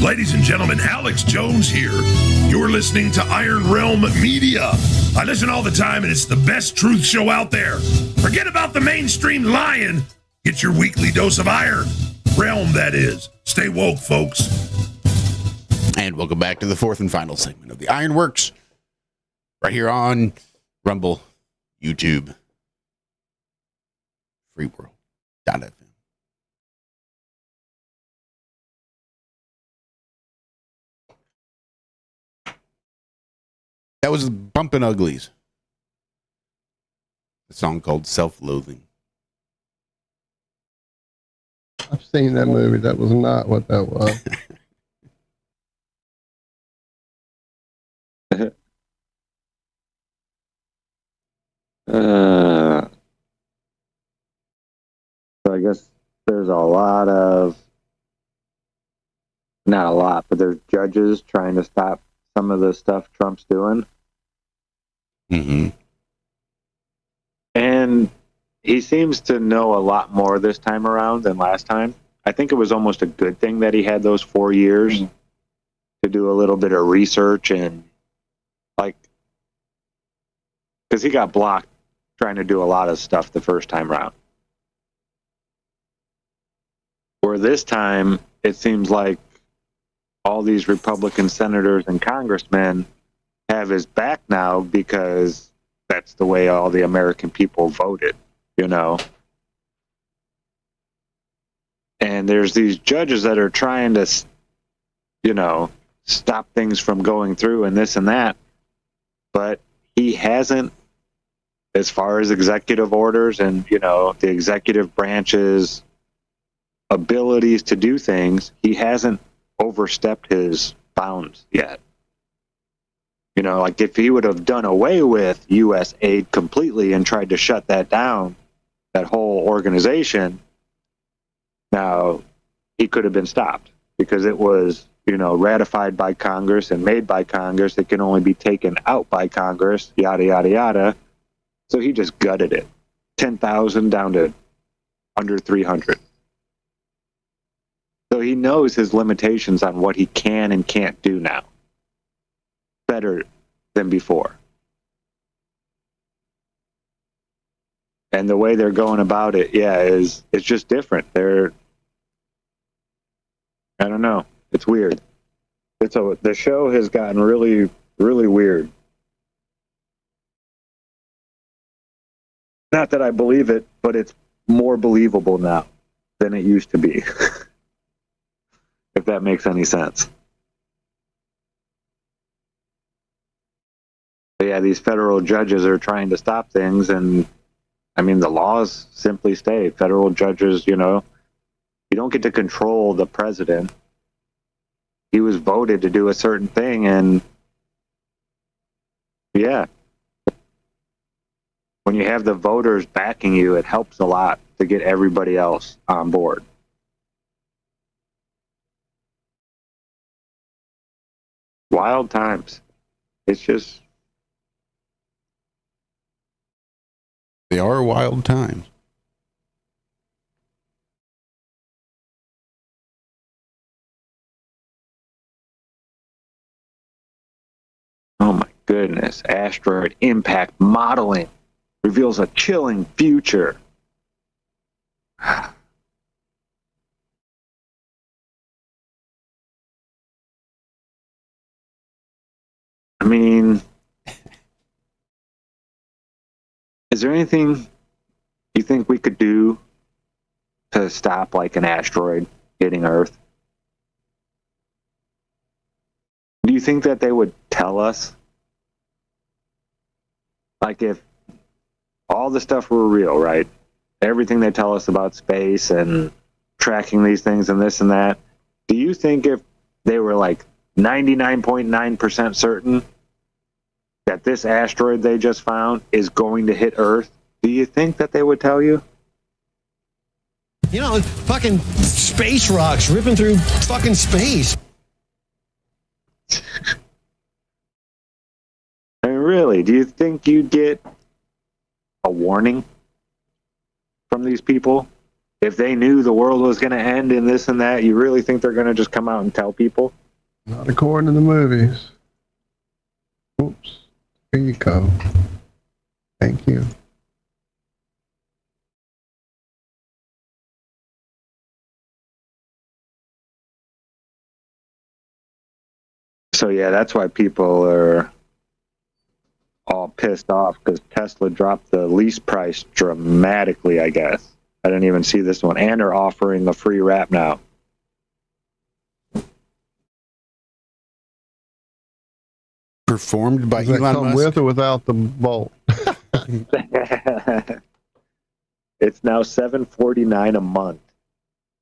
Ladies and gentlemen, Alex Jones here. You're listening to Iron Realm Media. I listen all the time, and it's the best truth show out there. Forget about the mainstream lying. Get your weekly dose of iron. Realm, that is. Stay woke, folks. And welcome back to the fourth and final segment of the IRONWORX. Right here on Rumble, YouTube, freeworld.fm. That was Bumpin' Uglies. A song called Self-Loathing. I've seen that movie. That was not what that was. So I guess there's a lot of, not a lot, but there's judges trying to stop some of the stuff Trump's doing. Mm-hmm. And he seems to know a lot more this time around than last time. I think it was almost a good thing that he had those 4 years to do a little bit of research and, like, because he got blocked trying to do a lot of stuff the first time around. Where this time, it seems like all these Republican senators and congressmen have his back now because that's the way all the American people voted, you know. And there's these judges that are trying to, you know, stop things from going through and this and that. But he hasn't, as far as executive orders and, you know, the executive branch's abilities to do things, he hasn't overstepped his bounds yet. You know, like if he would have done away with U.S. aid completely and tried to shut that down, that whole organization, now he could have been stopped because it was, you know, ratified by Congress and made by Congress. It can only be taken out by Congress, yada, yada, yada. So he just gutted it. 10,000 down to under 300. So he knows his limitations on what he can and can't do now. Better than before. And the way they're going about it, yeah, it's just different. I don't know. It's weird. The show has gotten really, really weird. Not that I believe it, but it's more believable now than it used to be. If that makes any sense. But yeah, these federal judges are trying to stop things, and I mean, the laws simply stay. Federal judges, you know, you don't get to control the president. He was voted to do a certain thing, and yeah, when you have the voters backing you, it helps a lot to get everybody else on board. Wild times. It's just... They are wild times. Oh my goodness. Asteroid impact modeling reveals a chilling future. I mean, is there anything you think we could do to stop like an asteroid hitting Earth? Do you think that they would tell us? Like if all the stuff were real, right? Everything they tell us about space and tracking these things and this and that. Do you think if they were like 99.9% certain that this asteroid they just found is going to hit Earth, do you think that they would tell you? You know, fucking space rocks ripping through fucking space. I mean, really, do you think you'd get a warning from these people? If they knew the world was going to end in this and that, you really think they're going to just come out and tell people? Not according to the movies. Oops. Here you go. Thank you. So yeah, that's why people are all pissed off, because Tesla dropped the lease price dramatically, I guess. I didn't even see this one. And they're offering a free wrap now. Performed by Does that Elon come Musk? with or without the bolt? It's now $749 a month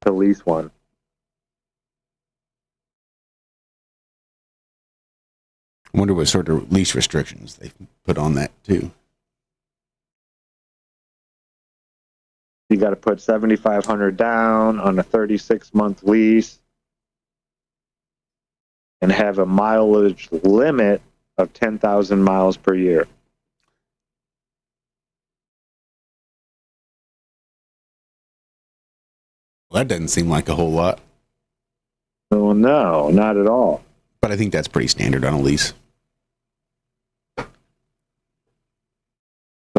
to lease one. I wonder what sort of lease restrictions they put on that too. You got to put $7,500 down on a 36-month lease and have a mileage limit of 10,000 miles per year. Well, that doesn't seem like a whole lot. Oh, no, not at all. But I think that's pretty standard on a lease. So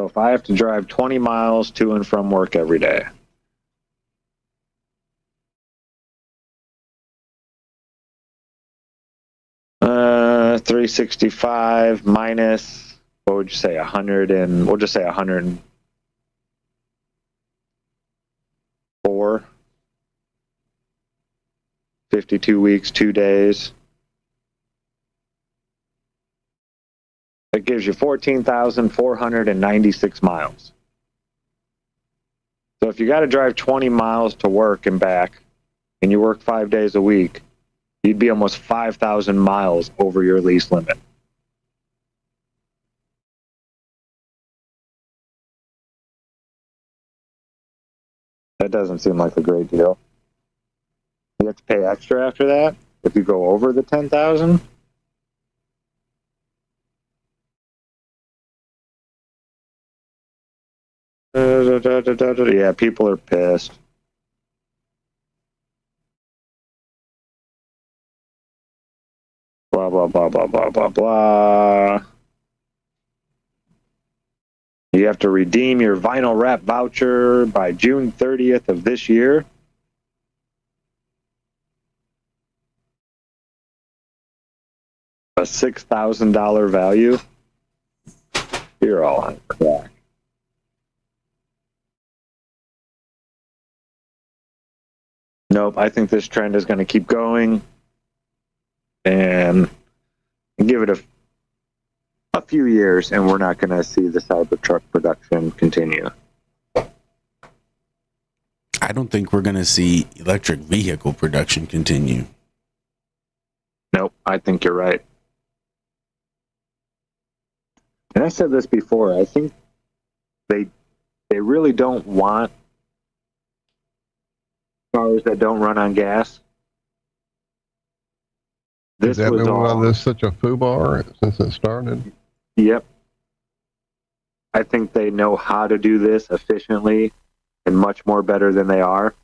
if I have to drive 20 miles to and from work every day, $365 minus, what would you say, 100 and, we'll just say 104, 52 weeks, 2 days. That gives you 14,496 miles. So if you got to drive 20 miles to work and back, and you work 5 days a week, you'd be almost 5,000 miles over your lease limit. That doesn't seem like a great deal. You have to pay extra after that if you go over the 10,000. Yeah, people are pissed. Blah, blah, blah, blah, blah, blah, blah. You have to redeem your vinyl wrap voucher by June 30th of this year. A $6,000 value. You're all on crack. Nope, I think this trend is going to keep going, and give it a few years, and we're not going to see the Cybertruck production continue. I don't think we're going to see electric vehicle production continue. Nope, I think you're right. And I said this before, I think they really don't want cars that don't run on gas. Is that why there's such a foobar since it started? Yep. I think they know how to do this efficiently and much more better than they are.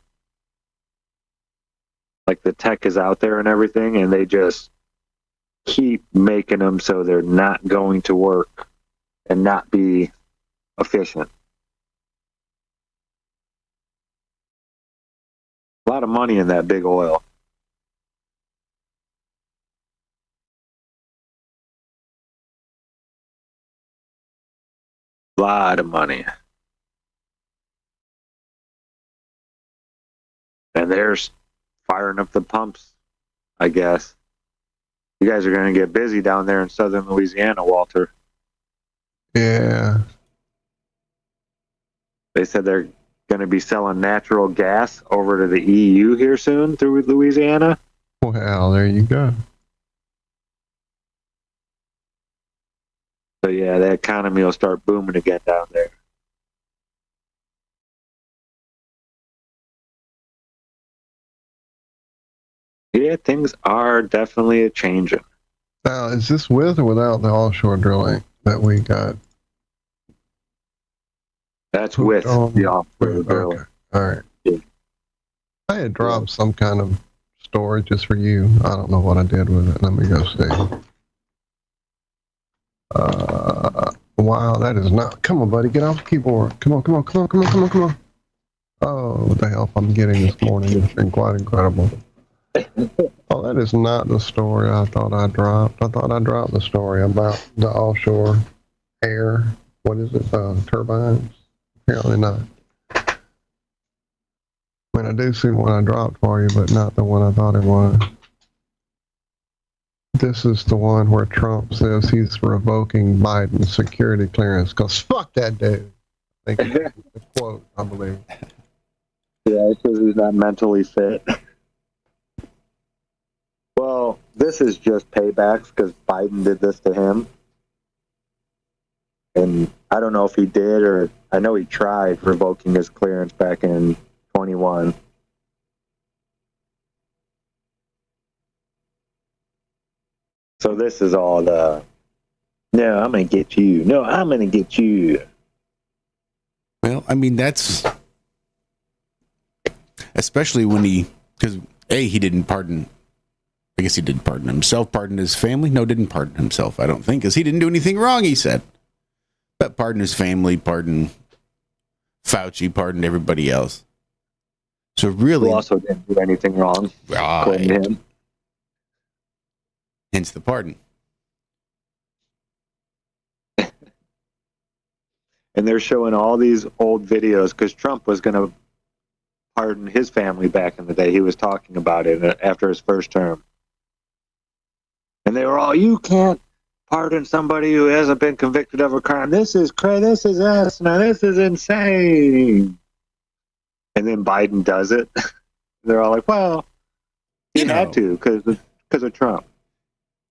Like the tech is out there and everything, and they just keep making them so they're not going to work and not be efficient. A lot of money in that big oil. A lot of money. And they're firing up the pumps, I guess. You guys are going to get busy down there in southern Louisiana, Walter. Yeah. They said they're going to be selling natural gas over to the EU here soon through Louisiana. Well, there you go. So yeah, the economy will start booming again down there. Yeah, things are definitely changing. Now, is this with or without the offshore drilling that we got? That's with the offshore drilling. Okay. All right. Yeah. I had dropped some kind of story just for you. I don't know what I did with it. Let me go see. Wow, that is not. Come on, buddy, get off the keyboard. Come on. Oh, the help I'm getting this morning has been quite incredible. Oh, that is not the story I thought I dropped. I thought I dropped the story about the offshore air. What is it? Turbines? Apparently not. I mean, I do see one I dropped for you, but not the one I thought it was. This is the one where Trump says he's revoking Biden's security clearance because fuck that dude. I think it's the quote, I believe. Yeah, it says he's not mentally fit. Well, this is just paybacks because Biden did this to him. And I don't know if he did or I know he tried revoking his clearance back in 21. So this is all the, no, I'm going to get you. No, I'm going to get you. Well, I mean, that's especially when because he didn't pardon. I guess he didn't pardon himself, pardon his family. No, didn't pardon himself, I don't think, because he didn't do anything wrong, he said. But pardon his family, pardon Fauci, pardon everybody else. So really, who also didn't do anything wrong. Right. Him. Hence the pardon. And they're showing all these old videos because Trump was going to pardon his family back in the day. He was talking about it after his first term. And they were all, you can't pardon somebody who hasn't been convicted of a crime. This is crazy. This is asinine. This is insane. And then Biden does it. They're all like, well, he had to because of Trump.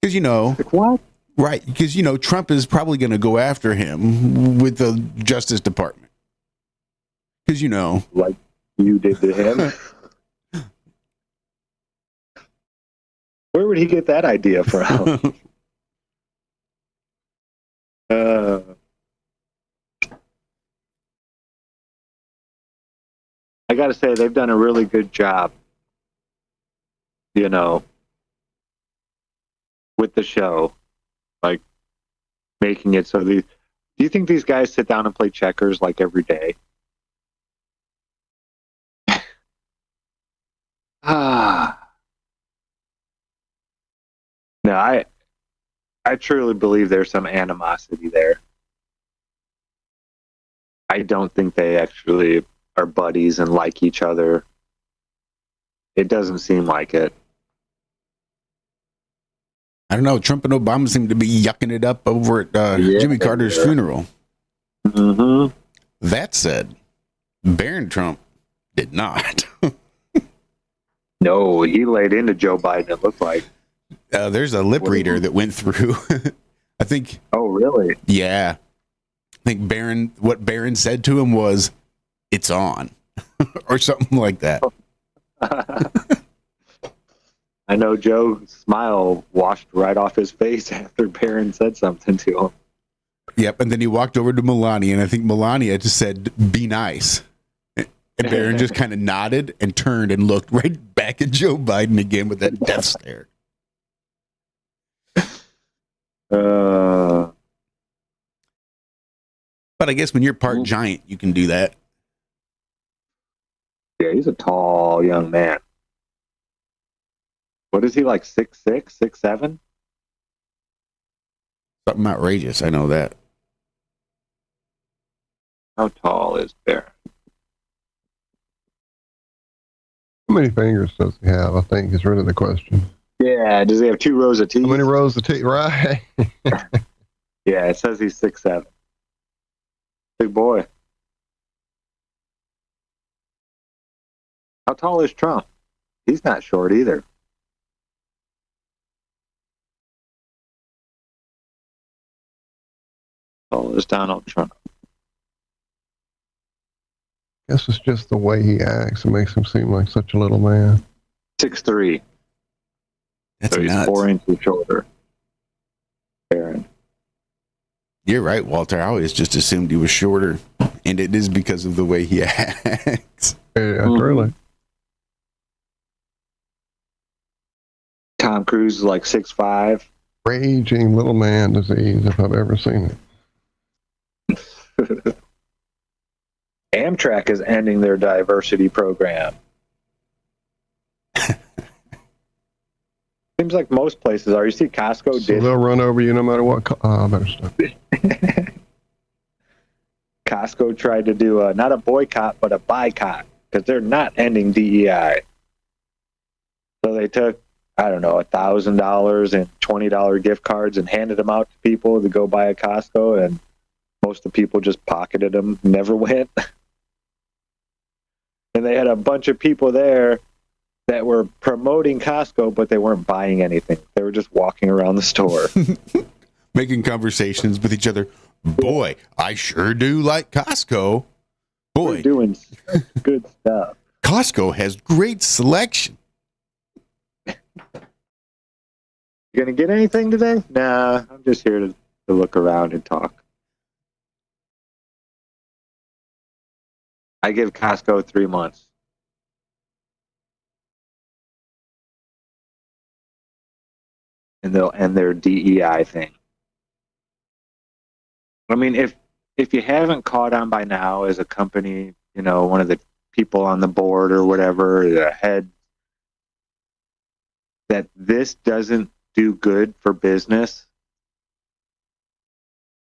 Because, like, what? Right. Because, Trump is probably going to go after him with the Justice Department. Because, like you did to him. Where would he get that idea from? I got to say, they've done a really good job, with the show, like making it so do you think these guys sit down and play checkers like every day? No, I truly believe there's some animosity there. I don't think they actually are buddies and like each other. It doesn't seem like it. I don't know. Trump and Obama seem to be yucking it up over at Jimmy Carter's funeral. Mm-hmm. That said, Barron Trump did not. No, he laid into Joe Biden, it looked like. There's a lip reader that went through. I think. Oh, really? Yeah. I think what Barron said to him was, "It's on," or something like that. I know Joe's smile washed right off his face after Barron said something to him. Yep, and then he walked over to Melania, and I think Melania just said, "Be nice." And Barron just kind of nodded and turned and looked right back at Joe Biden again with that death stare. But I guess when you're part giant, you can do that. Yeah, he's a tall young man. What is he, like 6'6", 6'7"? Something outrageous, I know that. How tall is Barron? How many fingers does he have, I think, is really the question. Yeah, does he have 2 rows of teeth? How many rows of teeth, right? Yeah, it says he's 6'7". Big boy. How tall is Trump? He's not short either. How tall is Donald Trump? Guess it's just the way he acts. It makes him seem like such a little man. 6'3". That's so he's nuts. 4 inches shorter. Barron. You're right, Walter. I always just assumed he was shorter, and it is because of the way he acts. Yeah, really. Tom Cruise is like 6'5". Raging little man disease, if I've ever seen it. Amtrak is ending their diversity program. Seems like most places are. You see Costco So they'll run over you no matter what. I better stop. Costco tried to do not a boycott, but a boycott, because they're not ending DEI. So they took I don't know, $1,000 and $20 gift cards and handed them out to people to go buy at Costco, and most of the people just pocketed them, never went. And they had a bunch of people there that were promoting Costco, but they weren't buying anything. They were just walking around the store. Making conversations with each other. Boy, I sure do like Costco. Boy, we're doing good stuff. Costco has great selection. You gonna get anything today? Nah, I'm just here to look around and talk. I give Costco 3 months. And they'll end their DEI thing. I mean, if you haven't caught on by now as a company, you know, one of the people on the board or whatever, the head, that this doesn't do good for business,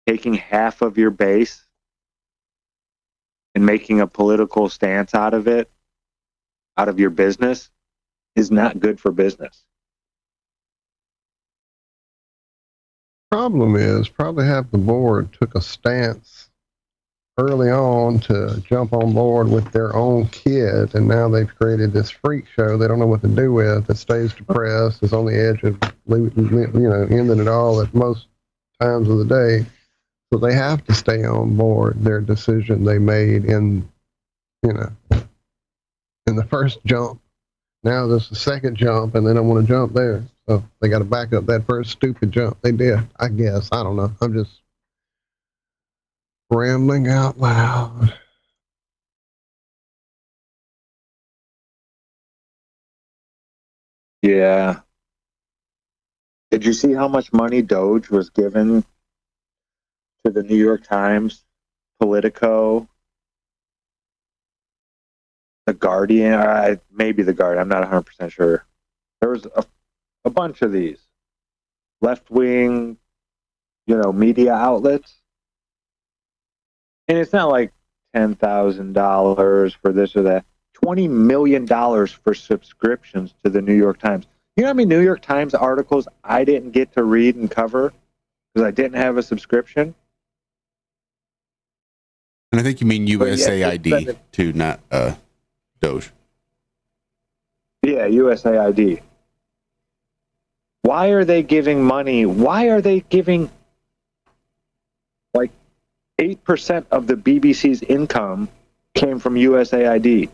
taking half of your base and making a political stance out of it, out of your business, is not good for business. Problem is, probably half the board took a stance early on to jump on board with their own kid, and now they've created this freak show they don't know what to do with. It stays depressed, is on the edge of, ending it all at most times of the day. So they have to stay on board their decision they made in the first jump. Now there's the second jump, and they don't want to jump there. So they got to back up that first stupid jump they did, I guess. I don't know. I'm just rambling out loud. Yeah. Did you see how much money Doge was given to the New York Times, Politico, The Guardian? Maybe The Guardian. I'm not 100% sure. There was a bunch of these left-wing, media outlets. And it's not like $10,000 for this or that. $20 million for subscriptions to the New York Times. You know how many New York Times articles I didn't get to read and cover because I didn't have a subscription? And I think you mean USAID too, not Doge. Yeah, USAID. Why are they giving money? Why are they giving like 8% of the BBC's income came from USAID?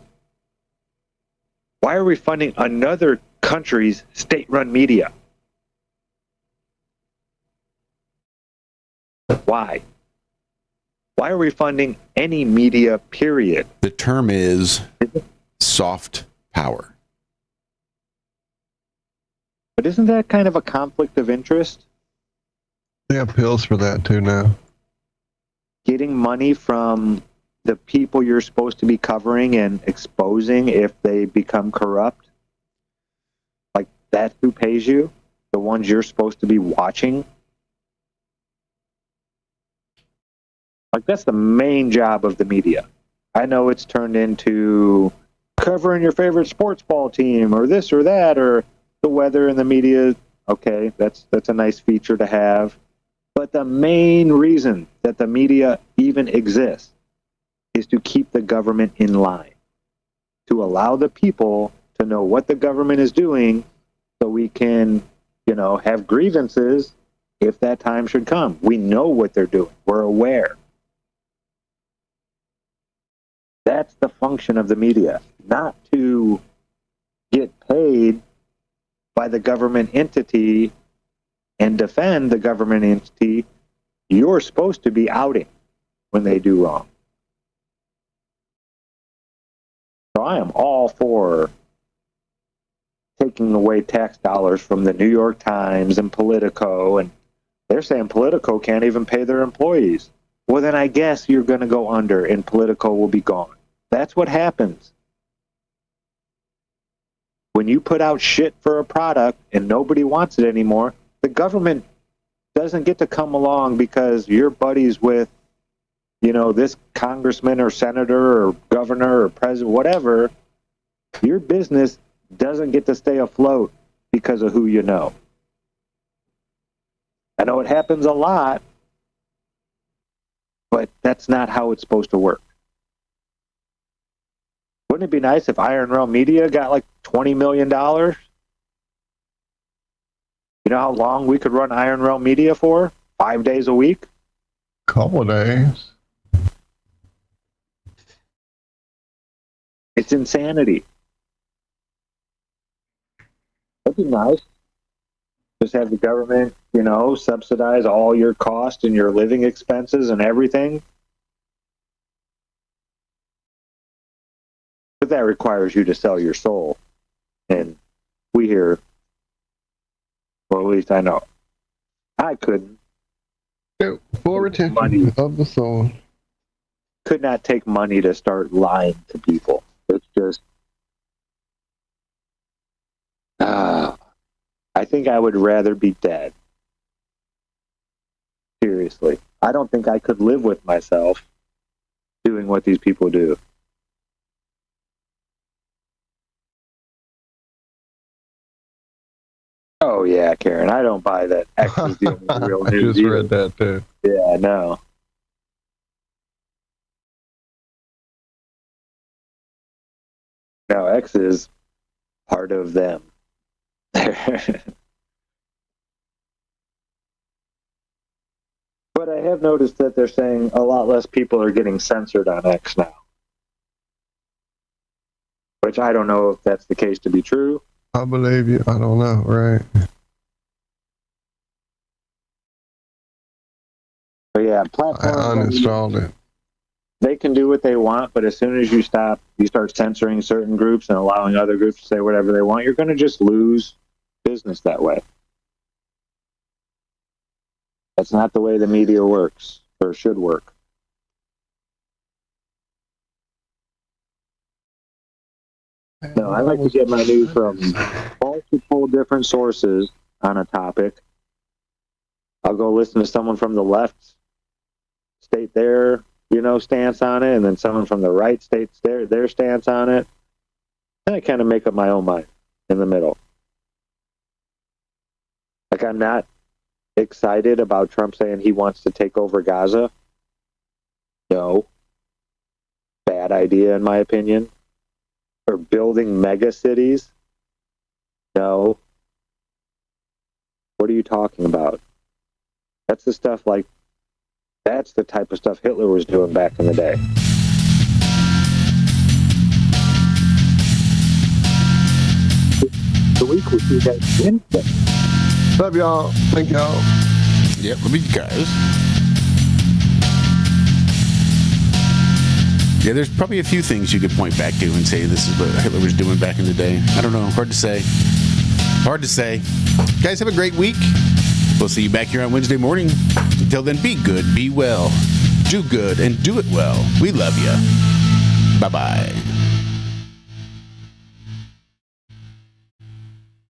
Why are we funding another country's state-run media? Why? Why are we funding any media, period? The term is soft power. But isn't that kind of a conflict of interest? They have pills for that too now. Getting money from the people you're supposed to be covering and exposing if they become corrupt? Like, that's who pays you? The ones you're supposed to be watching? Like, that's the main job of the media. I know it's turned into covering your favorite sports ball team or this or that or the weather and the media. Okay, that's a nice feature to have. But the main reason that the media even exists is to keep the government in line, to allow the people to know what the government is doing so we can, have grievances if that time should come. We know what they're doing. We're aware. That's the function of the media, not to get paid by the government entity and defend the government entity you're supposed to be outing when they do wrong. So I am all for taking away tax dollars from the New York Times and Politico, and they're saying Politico can't even pay their employees. Well, then I guess you're going to go under and Politico will be gone. That's what happens. When you put out shit for a product and nobody wants it anymore, the government doesn't get to come along because you're buddies with, this congressman or senator or governor or president, whatever. Your business doesn't get to stay afloat because of who you know. I know it happens a lot, but that's not how it's supposed to work. Wouldn't it be nice if Iron Realm Media got like $20 million? You know how long we could run Iron Realm Media for? 5 days a week? Couple of days. It's insanity. That'd be nice. Just have the government, you know, subsidize all your costs and your living expenses and everything. But that requires you to sell your soul. And we here, well, at least I know, I couldn't. For retention of the soul. Could not take money to start lying to people. It's just, I think I would rather be dead. Seriously. I don't think I could live with myself doing what these people do. Oh, yeah, Karen, I don't buy that X is the only real I news. just read that, too. Yeah, I know. No, X is part of them. But I have noticed that they're saying a lot less people are getting censored on X now. Which I don't know if that's the case to be true. I believe you. I don't know, right? But yeah, platforms, I uninstalled it. They can do what they want, but as soon as you start censoring certain groups and allowing other groups to say whatever they want, you're going to just lose business that way. That's not the way the media works, or should work. No, I like to get my news from multiple different sources on a topic. I'll go listen to someone from the left state their, stance on it, and then someone from the right states their stance on it. And I kind of make up my own mind in the middle. Like, I'm not excited about Trump saying he wants to take over Gaza. No. Bad idea, in my opinion. Or building mega cities. No. What are you talking about? That's the stuff that's the type of stuff Hitler was doing back in the day. The week we see that instant. Love y'all. Thank y'all. Yep, love you guys. Yeah, there's probably a few things you could point back to and say this is what Hitler was doing back in the day. I don't know. Hard to say. Hard to say. Guys, have a great week. We'll see you back here on Wednesday morning. Until then, be good, be well, do good, and do it well. We love you. Bye-bye.